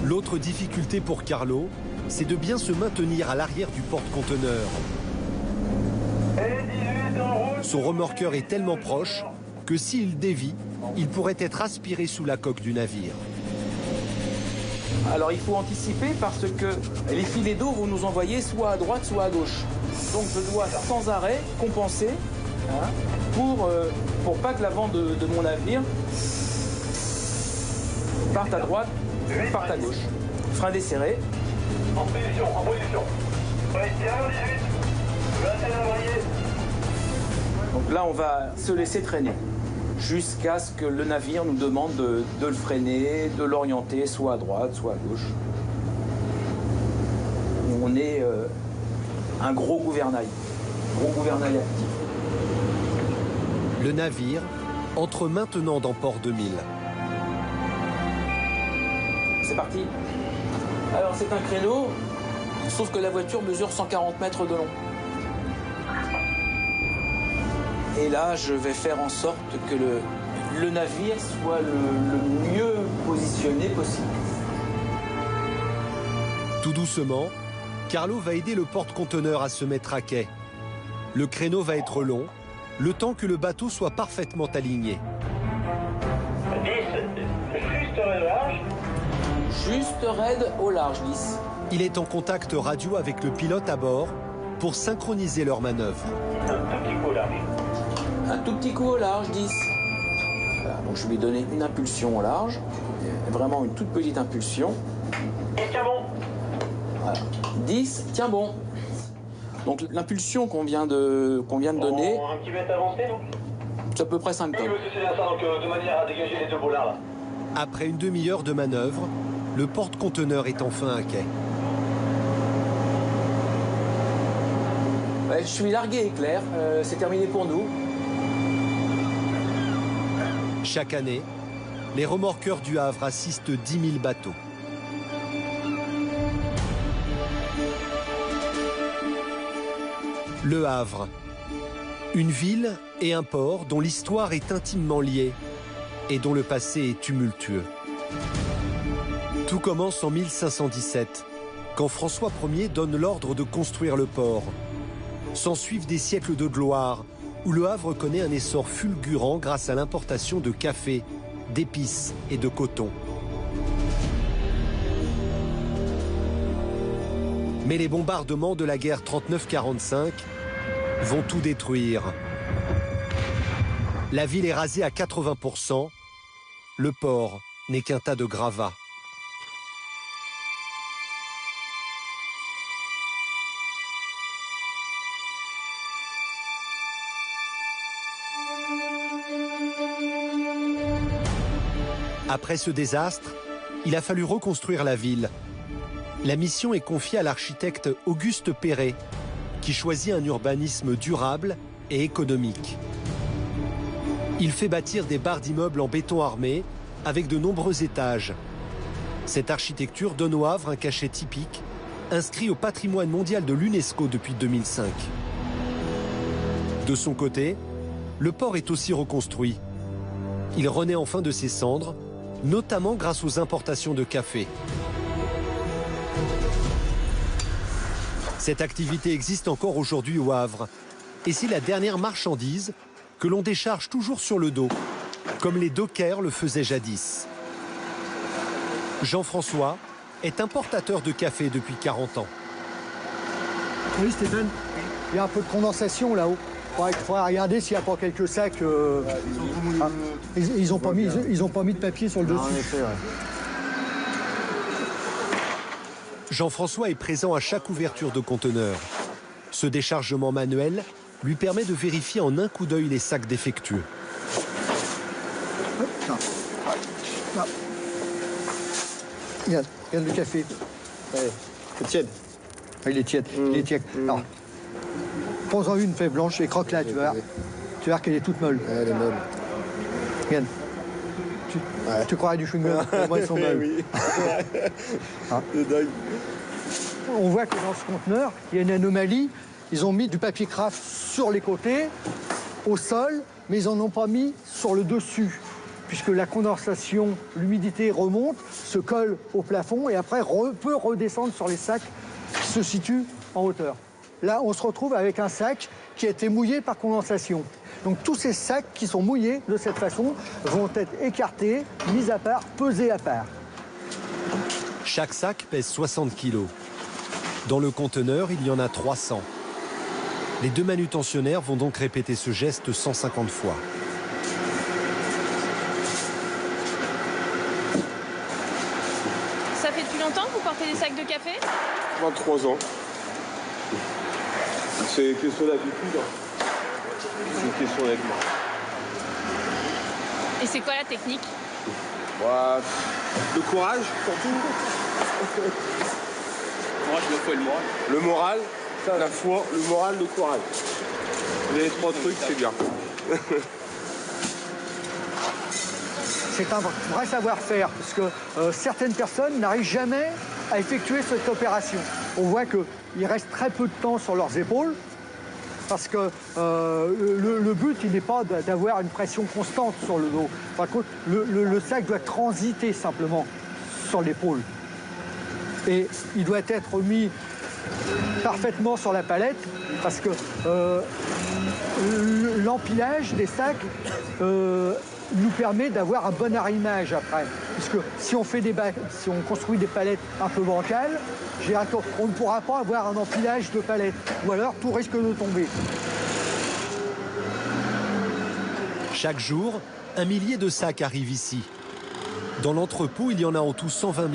L'autre difficulté pour Carlo, c'est de bien se maintenir à l'arrière du porte-conteneur. Son remorqueur est tellement proche que s'il dévie, il pourrait être aspiré sous la coque du navire. Alors il faut anticiper parce que les filets d'eau vont nous envoyer soit à droite, soit à gauche. Donc je dois sans arrêt compenser pour pas que l'avant de mon navire parte à droite, parte à gauche. Frein desserré. En position, en position. Ouais, tirez au 18. 21 envoyé. Donc là, on va se laisser traîner jusqu'à ce que le navire nous demande de le freiner, de l'orienter soit à droite, soit à gauche. On est un gros gouvernail actif. Le navire entre maintenant dans Port 2000. C'est parti. Alors c'est un créneau, sauf que la voiture mesure 140 mètres de long. Et là, je vais faire en sorte que le navire soit le mieux positionné possible. Tout doucement, Carlo va aider le porte-conteneur à se mettre à quai. Le créneau va être long, le temps que le bateau soit parfaitement aligné. 10, juste raid au large. Juste raid au large, 10. Il est en contact radio avec le pilote à bord pour synchroniser leur manœuvre. Un tout petit coup au large. Un tout petit coup au large, 10. Voilà, donc je vais lui donner une impulsion au large, vraiment une toute petite impulsion. Et tiens bon. Voilà. 10, tiens bon. Donc l'impulsion qu'on vient de donner, Un petit mètre avancé, non? c'est à peu près 5 tonnes. Oui, c'est bien ça, donc de manière à dégager les deux bollards là. Après une demi-heure de manœuvre, le porte-conteneur est enfin à quai. Ouais, je suis largué, Claire. C'est terminé pour nous. Chaque année, les remorqueurs du Havre assistent 10 000 bateaux. Le Havre, une ville et un port dont l'histoire est intimement liée et dont le passé est tumultueux. Tout commence en 1517, quand François Ier donne l'ordre de construire le port. S'ensuivent des siècles de gloire, où le Havre connaît un essor fulgurant grâce à l'importation de café, d'épices et de coton. Mais les bombardements de la guerre 39-45 vont tout détruire. La ville est rasée à 80%. Le port n'est qu'un tas de gravats. Après ce désastre, il a fallu reconstruire la ville. La mission est confiée à l'architecte Auguste Perret, qui choisit un urbanisme durable et économique. Il fait bâtir des barres d'immeubles en béton armé avec de nombreux étages. Cette architecture donne au Havre un cachet typique, inscrit au patrimoine mondial de l'UNESCO depuis 2005. De son côté, le port est aussi reconstruit. Il renaît enfin de ses cendres, notamment grâce aux importations de café. Cette activité existe encore aujourd'hui au Havre. Et c'est la dernière marchandise que l'on décharge toujours sur le dos, comme les dockers le faisaient jadis. Jean-François est importateur de café depuis 40 ans. Oui, Stéphane, il y a un peu de condensation là-haut. Il faudra regarder s'il n'y a pas quelques sacs. Ils n'ont pas mis de papier sur le dessus. En effet, ouais. Jean-François est présent à chaque ouverture de conteneur. Ce déchargement manuel lui permet de vérifier en un coup d'œil les sacs défectueux. Regarde le café. Ouais, c'est tiède. Il est tiède. Il est tiède. Alors, prends-en une feuille blanche et croque-la, tu vas voir. Tu vas voir qu'elle est toute molle. Elle est molle. Regarde. Tu croirais du chewing-gum. Moi, ils sont molles. Ah. On voit que dans ce conteneur, il y a une anomalie. Ils ont mis du papier craft sur les côtés, au sol, mais ils n'en ont pas mis sur le dessus, puisque la condensation, l'humidité remonte, se colle au plafond et après peut redescendre sur les sacs qui se situent en hauteur. Là, on se retrouve avec un sac qui a été mouillé par condensation. Donc tous ces sacs qui sont mouillés de cette façon vont être écartés, mis à part, pesés à part. Chaque sac pèse 60 kg. Dans le conteneur, il y en a 300. Les deux manutentionnaires vont donc répéter ce geste 150 fois. Ça fait depuis longtemps que vous portez des sacs de café? 23 ans. C'est une question d'habitude. C'est une question d'habitude. Et c'est quoi la technique? Ouais, le courage, surtout. Courage, la foi et le moral. Le moral, la foi, le moral, le courage. Les trois trucs, c'est bien. C'est un vrai savoir-faire, parce que certaines personnes n'arrivent jamais à effectuer cette opération. On voit qu'il reste très peu de temps sur leurs épaules, parce que le but, il n'est pas d'avoir une pression constante sur le dos. Par contre, le sac doit transiter simplement sur l'épaule. Et il doit être mis parfaitement sur la palette, parce que l'empilage des sacs nous permet d'avoir un bon arrimage après. Puisque si on construit des palettes un peu bancales, on ne pourra pas avoir un empilage de palettes, ou alors tout risque de tomber. Chaque jour, 1 millier de sacs arrivent ici. Dans l'entrepôt, il y en a en tout 120 000.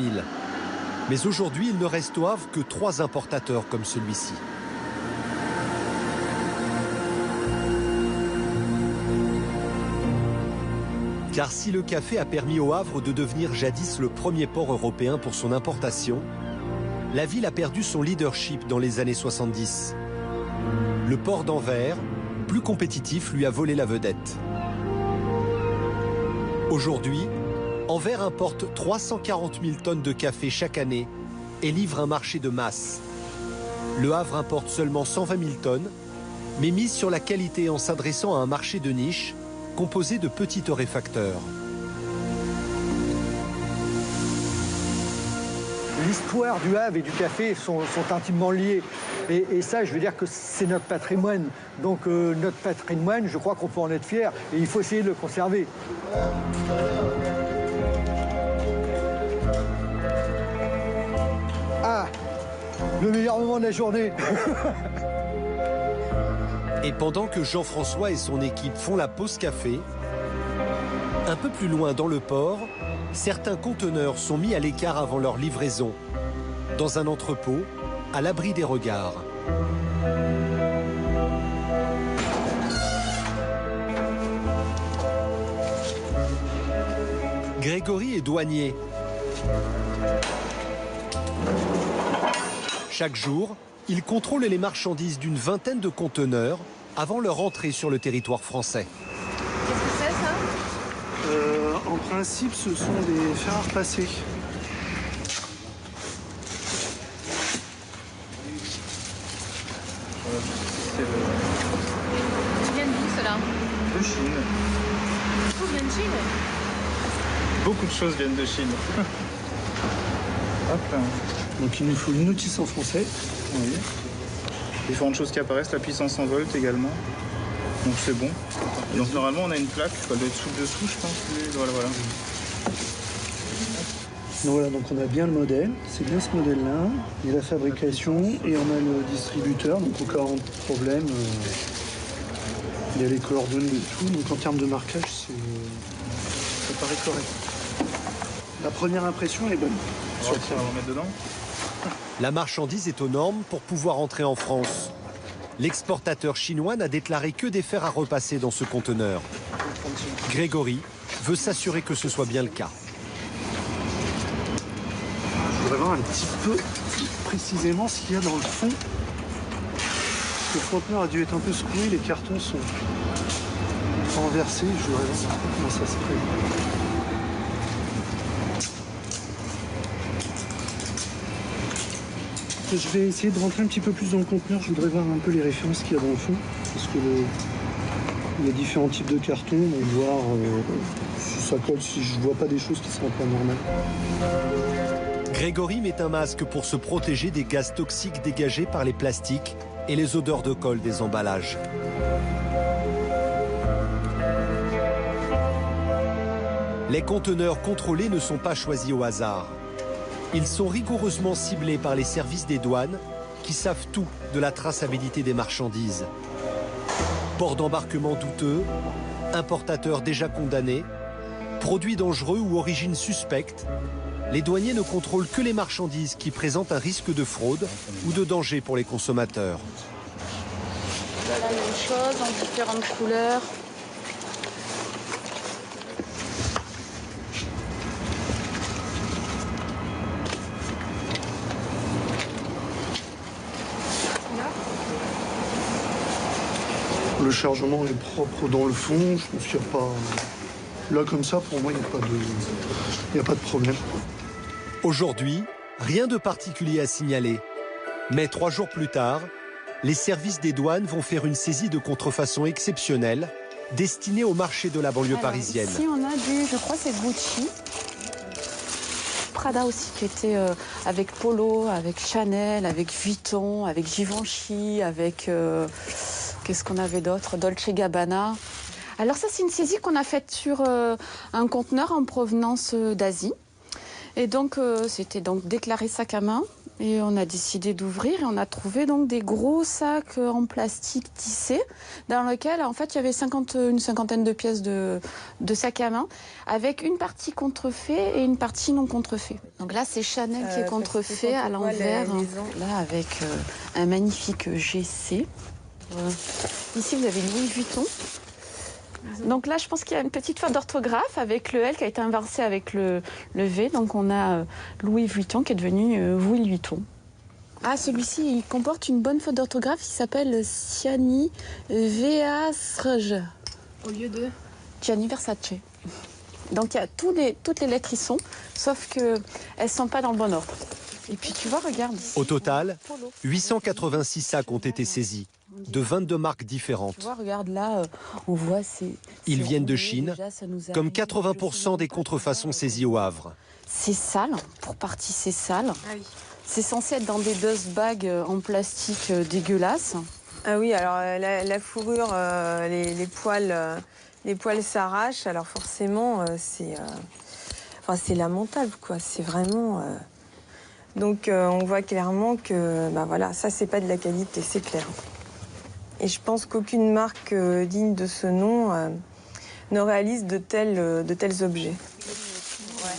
Mais aujourd'hui, il ne reste au Havre que 3 importateurs comme celui-ci. Car si le café a permis au Havre de devenir jadis le premier port européen pour son importation, la ville a perdu son leadership dans les années 70. Le port d'Anvers, plus compétitif, lui a volé la vedette. Aujourd'hui, Anvers importe 340 000 tonnes de café chaque année et livre un marché de masse. Le Havre importe seulement 120 000 tonnes, mais mise sur la qualité en s'adressant à un marché de niche composé de petits torréfacteurs. L'histoire du Havre et du café sont intimement liées. Et ça, je veux dire que c'est notre patrimoine. Donc notre patrimoine, je crois qu'on peut en être fier. Et il faut essayer de le conserver. Ah, le meilleur moment de la journée. Et pendant que Jean-François et son équipe font la pause café, un peu plus loin dans le port, certains conteneurs sont mis à l'écart avant leur livraison, dans un entrepôt, à l'abri des regards. Grégory est douanier. Chaque jour, il contrôle les marchandises d'une vingtaine de conteneurs avant leur entrée sur le territoire français. Qu'est-ce que c'est, ça? En principe, ce sont des fers à repasser. Tout vient de Chine. Beaucoup de choses viennent de Chine. Hop là. Donc il nous faut une notice en français. Oui. Différentes choses qui apparaissent, la puissance en volt également. Donc c'est bon. Donc normalement on a une plaque, elle doit être dessous je pense. Voilà, voilà. Donc voilà, donc on a bien le modèle, c'est bien ce modèle-là, il y a la fabrication et on a le distributeur, donc au cas où problème, il y a les coordonnées de tout, donc en termes de marquage, ça paraît correct. La première impression est bonne. On va mettre dedans. La marchandise est aux normes pour pouvoir entrer en France. L'exportateur chinois n'a déclaré que des fers à repasser dans ce conteneur. Grégory veut s'assurer que ce soit bien le cas. Je voudrais voir un petit peu précisément ce qu'il y a dans le fond. Le conteneur a dû être un peu secoué, les cartons sont renversés. Je voudrais voir comment ça se présente. Je vais essayer de rentrer un petit peu plus dans le conteneur. Je voudrais voir un peu les références qu'il y a dans le fond. Parce que il y a différents types de cartons. Donc voir si ça colle, si je vois pas des choses qui sont pas normales. Grégory met un masque pour se protéger des gaz toxiques dégagés par les plastiques et les odeurs de colle des emballages. Les conteneurs contrôlés ne sont pas choisis au hasard. Ils sont rigoureusement ciblés par les services des douanes qui savent tout de la traçabilité des marchandises. Port d'embarquement douteux, importateurs déjà condamnés, produits dangereux ou origine suspecte, les douaniers ne contrôlent que les marchandises qui présentent un risque de fraude ou de danger pour les consommateurs. La même chose en différentes couleurs. Le chargement est propre dans le fond. Je pense qu'il n'y a pas... Là, comme ça, pour moi, il n'y a pas de problème. Aujourd'hui, rien de particulier à signaler. Mais 3 jours plus tard, les services des douanes vont faire une saisie de contrefaçon exceptionnelle destinée au marché de la banlieue parisienne. Ici, on a du, je crois, c'est Gucci. Prada aussi, qui était avec Polo, avec Chanel, avec Vuitton, avec Givenchy, avec... qu'est-ce qu'on avait d'autre? Dolce Gabbana. Alors ça, c'est une saisie qu'on a faite sur un conteneur en provenance d'Asie. Et donc, c'était donc déclaré sac à main. Et on a décidé d'ouvrir et on a trouvé donc des gros sacs en plastique tissé dans lesquels, en fait, il y avait une cinquantaine de pièces de sac à main avec une partie contrefait et une partie non contrefait. Donc là, c'est Chanel qui est contrefait à l'envers. Là, avec un magnifique GC. Voilà. Ici, vous avez Louis Vuitton. Donc là, je pense qu'il y a une petite faute d'orthographe avec le L qui a été inversé avec le V. Donc on a Louis Vuitton qui est devenu Louis Vuitton. Ah, celui-ci, il comporte une bonne faute d'orthographe. Il s'appelle Gianni Versace. Au lieu de Gianni Versace. Donc il y a toutes les lettres y sont, sauf qu'elles ne sont pas dans le bon ordre. Et puis tu vois, regarde ici. Au total, 886 sacs ont été saisis, de 22 marques différentes. Tu vois, regarde là, on voit Ils viennent de Chine, comme 80% des contrefaçons saisies au Havre. C'est sale, pour partie c'est sale. Ah oui. C'est censé être dans des dust bags en plastique dégueulasses. Ah oui, alors la fourrure, les poils s'arrachent, alors forcément c'est lamentable quoi, c'est vraiment... Donc on voit clairement que voilà, ça c'est pas de la qualité, c'est clair. Et je pense qu'aucune marque digne de ce nom ne réalise de tels objets. Ouais.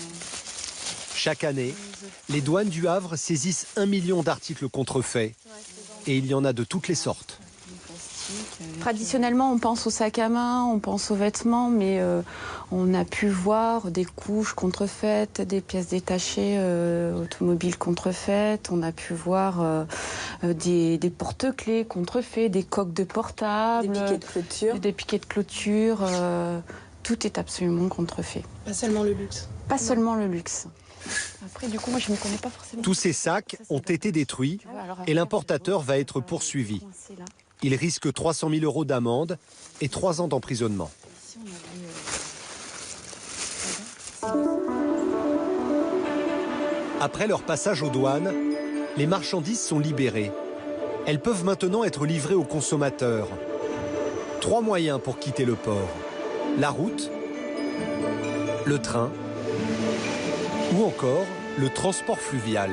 Chaque année, les douanes du Havre saisissent 1 million d'articles contrefaits. Et il y en a de toutes les sortes. Traditionnellement, on pense aux sacs à main, on pense aux vêtements, mais on a pu voir des couches contrefaites, des pièces détachées automobiles contrefaites, on a pu voir des porte-clés contrefaits, des coques de portable, des piquets de clôture. Tout est absolument contrefait. Pas seulement le luxe. Pas seulement le luxe. Après, du coup, moi, je ne connais pas forcément. Tous ces sacs ont été détruits et l'importateur va être poursuivi. Il risque 300 000 € d'amende et 3 ans d'emprisonnement. Ici, Après leur passage aux douanes, les marchandises sont libérées. Elles peuvent maintenant être livrées aux consommateurs. 3 moyens pour quitter le port. La route, le train ou encore le transport fluvial.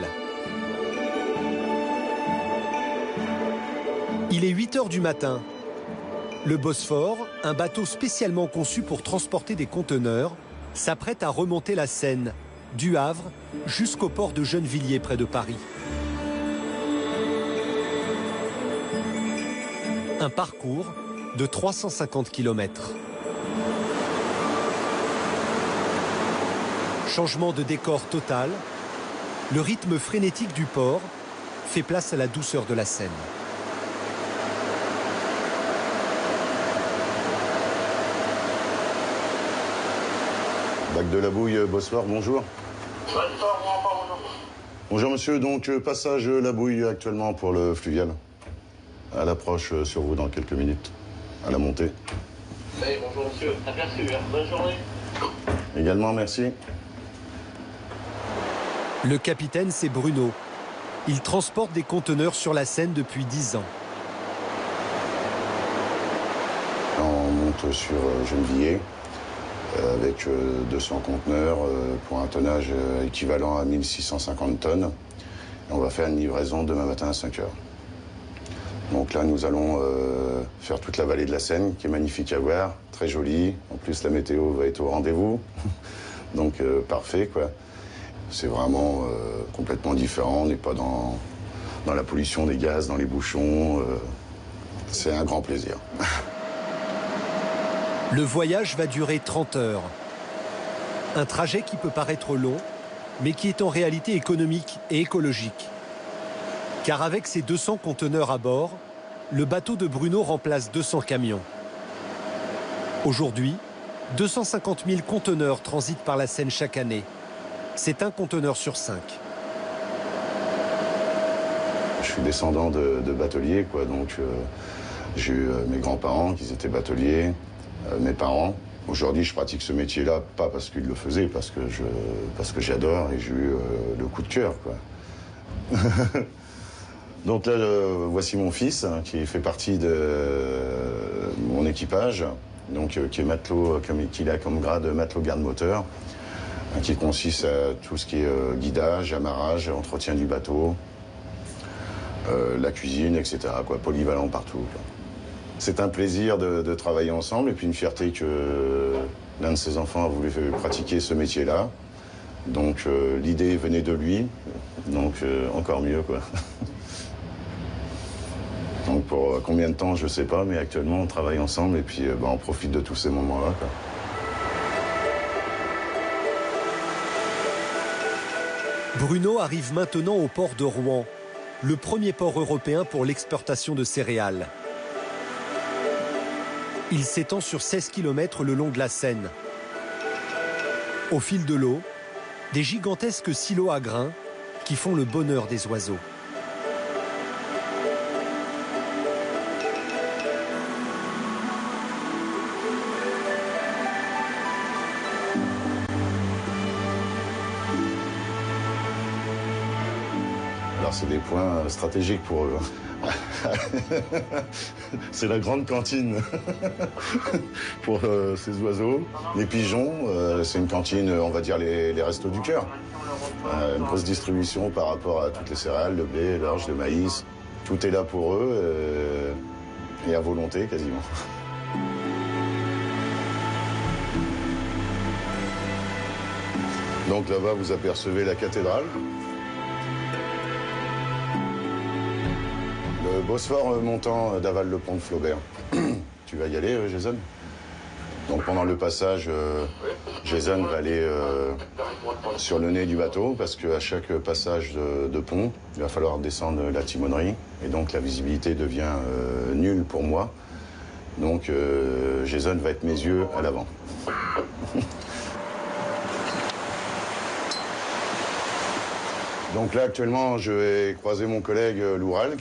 Il est 8 h du matin. Le Bosphore, un bateau spécialement conçu pour transporter des conteneurs, s'apprête à remonter la Seine, du Havre jusqu'au port de Gennevilliers près de Paris. Un parcours de 350 km. Changement de décor total, le rythme frénétique du port fait place à la douceur de la Seine. Bac de la Bouille, Bosphore, bonjour. Bonjour monsieur, donc passage La Bouille actuellement pour le fluvial. À l'approche sur vous dans quelques minutes, à la montée. Oui, bonjour monsieur, aperçu, hein. Bonne journée. Également, merci. Le capitaine, c'est Bruno. Il transporte des conteneurs sur la Seine depuis 10 ans. On monte sur Gennevilliers avec 200 conteneurs pour un tonnage équivalent à 1650 tonnes. Et on va faire une livraison demain matin à 5 h. Donc là, nous allons faire toute la vallée de la Seine, qui est magnifique à voir, très jolie. En plus, la météo va être au rendez-vous. Donc, parfait, quoi. C'est vraiment complètement différent. On n'est pas dans la pollution des gaz, dans les bouchons. C'est un grand plaisir. Le voyage va durer 30 heures. Un trajet qui peut paraître long, mais qui est en réalité économique et écologique. Car avec ses 200 conteneurs à bord, le bateau de Bruno remplace 200 camions. Aujourd'hui, 250 000 conteneurs transitent par la Seine chaque année. C'est un conteneur sur 5. Je suis descendant de bateliers, quoi. Donc j'ai eu mes grands-parents qui étaient bateliers, mes parents. Aujourd'hui, je pratique ce métier-là, pas parce qu'ils le faisaient, parce que j'adore et j'ai eu le coup de cœur, quoi. Donc là, voici mon fils, hein, qui fait partie de mon équipage, donc qui est matelot, qu'il a comme grade matelot garde-moteur, hein, qui consiste à tout ce qui est guidage, amarrage, entretien du bateau, la cuisine, etc., quoi, polyvalent partout, quoi. C'est un plaisir de travailler ensemble et puis une fierté que l'un de ses enfants a voulu pratiquer ce métier-là. Donc l'idée venait de lui, donc encore mieux, quoi. Donc pour combien de temps, je ne sais pas, mais actuellement on travaille ensemble et puis on profite de tous ces moments-là, quoi. Bruno arrive maintenant au port de Rouen, le premier port européen pour l'exportation de céréales. Il s'étend sur 16 km le long de la Seine. Au fil de l'eau, des gigantesques silos à grains qui font le bonheur des oiseaux. Alors c'est des points stratégiques pour eux. C'est la grande cantine pour ces oiseaux. Les pigeons, c'est une cantine, on va dire les restos du cœur. Une grosse distribution par rapport à toutes les céréales, le blé, l'orge, le maïs. Tout est là pour eux et à volonté quasiment. Donc là-bas, vous apercevez la cathédrale. Le Bosphore montant d'aval le pont de Flaubert. Tu vas y aller, Jason? Donc pendant le passage, Jason va aller sur le nez du bateau parce qu'à chaque passage de pont, il va falloir descendre la timonerie et donc la visibilité devient nulle pour moi. Donc Jason va être mes yeux à l'avant. Donc là, actuellement, je vais croiser mon collègue Loural.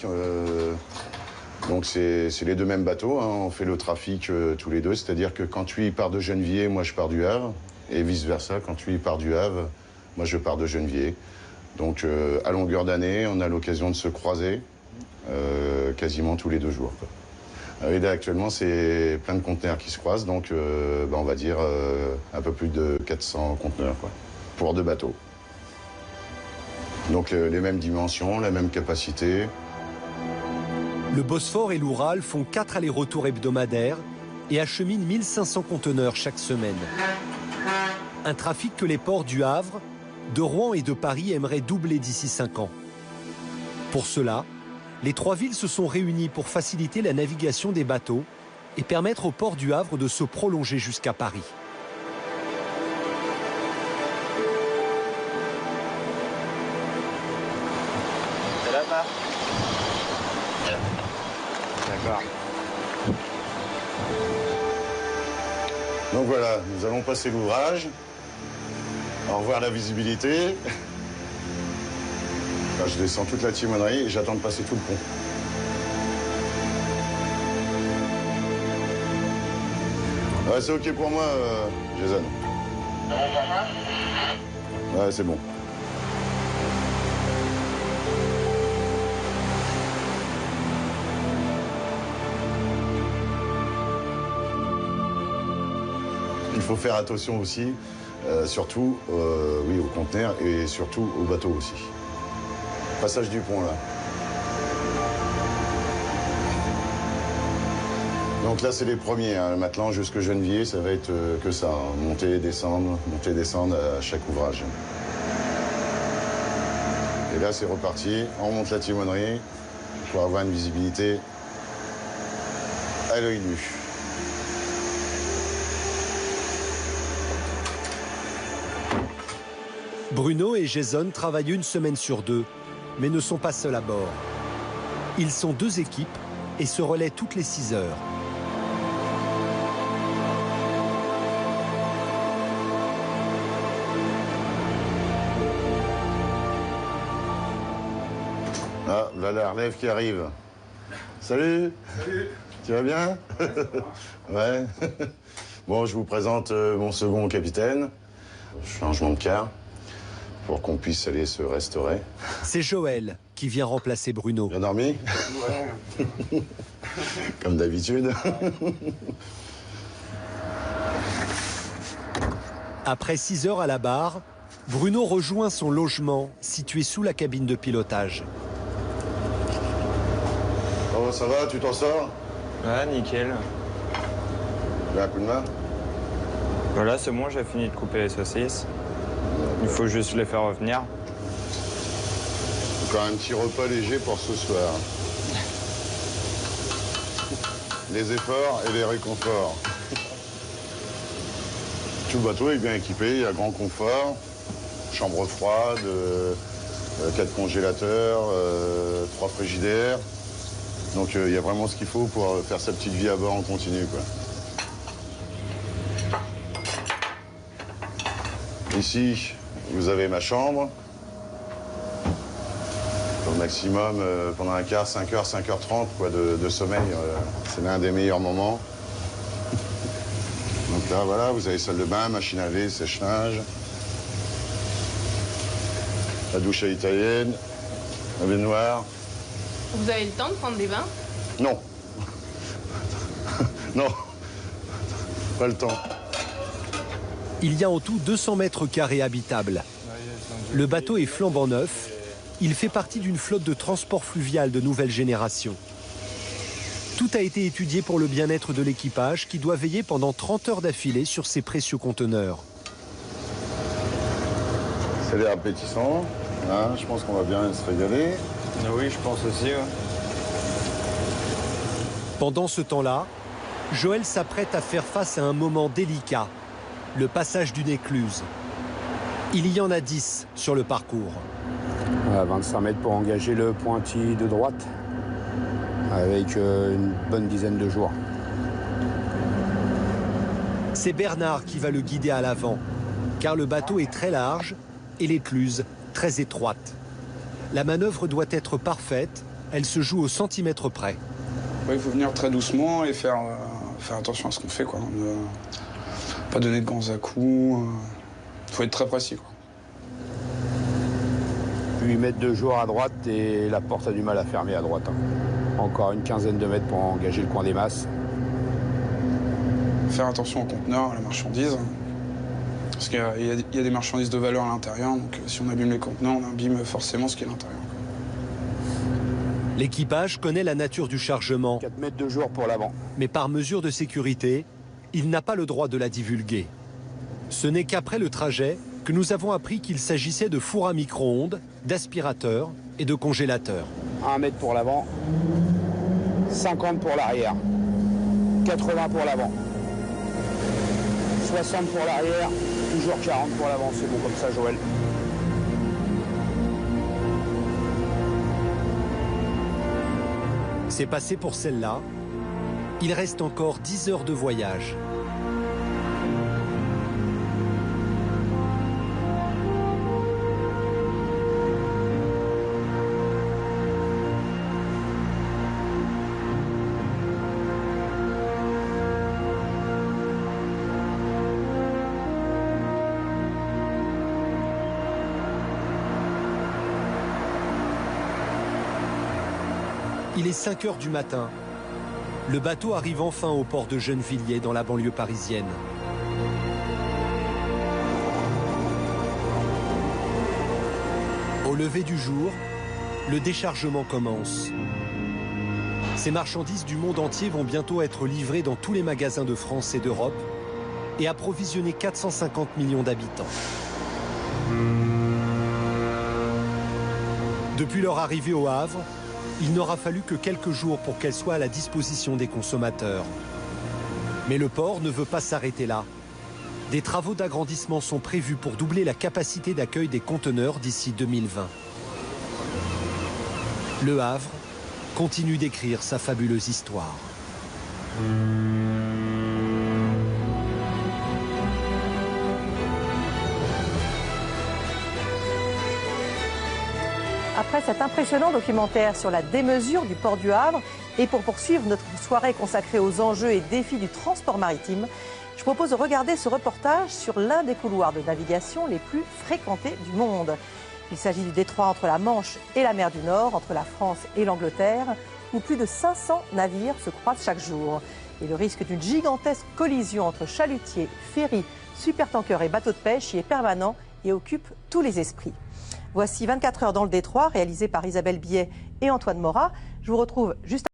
Donc c'est les deux mêmes bateaux, hein. On fait le trafic tous les deux. C'est-à-dire que quand lui part de Gennevilliers, moi je pars du Havre. et vice-versa. Quand lui part du Havre, moi je pars de Genneviers. Donc à longueur d'année, on a l'occasion de se croiser quasiment tous les 2 jours, quoi. Et là, actuellement, c'est plein de conteneurs qui se croisent, donc on va dire un peu plus de 400 conteneurs, quoi, pour 2 bateaux. Donc les mêmes dimensions, la même capacité. Le Bosphore et l'Oural font 4 allers-retours hebdomadaires et acheminent 1500 conteneurs chaque semaine. Un trafic que les ports du Havre, de Rouen et de Paris aimeraient doubler d'ici 5 ans. Pour cela, les 3 villes se sont réunies pour faciliter la navigation des bateaux et permettre au port du Havre de se prolonger jusqu'à Paris. C'est là-bas. D'accord. Donc voilà, nous allons passer l'ouvrage. Au revoir la visibilité. Là, je descends toute la timonerie et j'attends de passer tout le pont. Ouais, c'est OK pour moi, Jason. Ouais, c'est bon. Il faut faire attention aussi, surtout oui, aux conteneurs et surtout aux bateaux aussi. Passage du pont, là. Donc là, c'est les premiers. Hein. Maintenant, jusque Genneviers, ça va être que ça. Hein. Monter, descendre à chaque ouvrage. Et là, c'est reparti. On monte la timonerie pour avoir une visibilité à l'œil nu. Bruno et Jason travaillent 1 semaine sur 2, mais ne sont pas seuls à bord. Ils sont 2 équipes et se relaient toutes les 6 heures. Ah, là, la relève qui arrive. Salut. Salut. Tu vas bien? Ouais. Bon, je vous présente mon second capitaine. Changement de quart pour qu'on puisse aller se restaurer. C'est Joël qui vient remplacer Bruno. Bien dormi? Ouais. Comme d'habitude. Après 6 heures à la barre, Bruno rejoint son logement situé sous la cabine de pilotage. Oh, ça va, tu t'en sors? Ouais, nickel. Tu veux un coup de main? Voilà, c'est bon, j'ai fini de couper les saucisses. Il faut juste les faire revenir. Encore un petit repas léger pour ce soir. Les efforts et les réconforts. Tout le bateau est bien équipé, il y a grand confort, chambre froide, 4 congélateurs, 3 frigidaires. Donc il y a vraiment ce qu'il faut pour faire sa petite vie à bord en continu, quoi. Ici, vous avez ma chambre. Au maximum, pendant un quart, 5h, 5h30 quoi, de sommeil. C'est l'un des meilleurs moments. Donc là, voilà, vous avez salle de bain, machine à laver, sèche-linge. La douche à l'italienne, la baignoire. Vous avez le temps de prendre des bains? Non. Non. Pas le temps. Il y a en tout 200 mètres carrés habitables. Le bateau est flambant neuf. Il fait partie d'une flotte de transport fluvial de nouvelle génération. Tout a été étudié pour le bien-être de l'équipage qui doit veiller pendant 30 heures d'affilée sur ces précieux conteneurs. C'est l'air appétissant. Hein, je pense qu'on va bien se régaler. Oui, je pense aussi. Ouais. Pendant ce temps-là, Joël s'apprête à faire face à un moment délicat, le passage d'une écluse. Il y en a 10 sur le parcours. 25 mètres pour engager le pointille de droite, avec une bonne dizaine de jours. C'est Bernard qui va le guider à l'avant, car le bateau est très large et l'écluse très étroite. La manœuvre doit être parfaite, elle se joue au centimètre près. Ouais, il faut venir très doucement et faire attention à ce qu'on fait, quoi. Pas donner de grands à-coups. Faut être très précis, quoi. 8 mètres de jour à droite et la porte a du mal à fermer à droite. Encore une quinzaine de mètres pour engager le coin des masses. Faire attention au conteneur, à la marchandise. Parce qu'il y a des marchandises de valeur à l'intérieur, donc si on abîme les conteneurs, on abîme forcément ce qui est à l'intérieur. L'équipage connaît la nature du chargement. 4 mètres de jour pour l'avant. Mais par mesure de sécurité, il n'a pas le droit de la divulguer. Ce n'est qu'après le trajet que nous avons appris qu'il s'agissait de fours à micro-ondes, d'aspirateurs et de congélateurs. 1 mètre pour l'avant, 50 pour l'arrière, 80 pour l'avant, 60 pour l'arrière, toujours 40 pour l'avant. C'est bon comme ça, Joël. C'est passé pour celle-là. Il reste encore 10 heures de voyage. Il est 5 heures du matin. Le bateau arrive enfin au port de Gennevilliers, dans la banlieue parisienne. Au lever du jour, le déchargement commence. Ces marchandises du monde entier vont bientôt être livrées dans tous les magasins de France et d'Europe et approvisionner 450 millions d'habitants. Depuis leur arrivée au Havre, il n'aura fallu que quelques jours pour qu'elle soit à la disposition des consommateurs. Mais le port ne veut pas s'arrêter là. Des travaux d'agrandissement sont prévus pour doubler la capacité d'accueil des conteneurs d'ici 2020. Le Havre continue d'écrire sa fabuleuse histoire. Après cet impressionnant documentaire sur la démesure du port du Havre et pour poursuivre notre soirée consacrée aux enjeux et défis du transport maritime, je propose de regarder ce reportage sur l'un des couloirs de navigation les plus fréquentés du monde. Il s'agit du détroit entre la Manche et la mer du Nord, entre la France et l'Angleterre, où plus de 500 navires se croisent chaque jour. Et le risque d'une gigantesque collision entre chalutiers, ferries, supertankers et bateaux de pêche y est permanent et occupe tous les esprits. Voici 24 heures dans le détroit, réalisé par Isabelle Billet et Antoine Morat. Je vous retrouve juste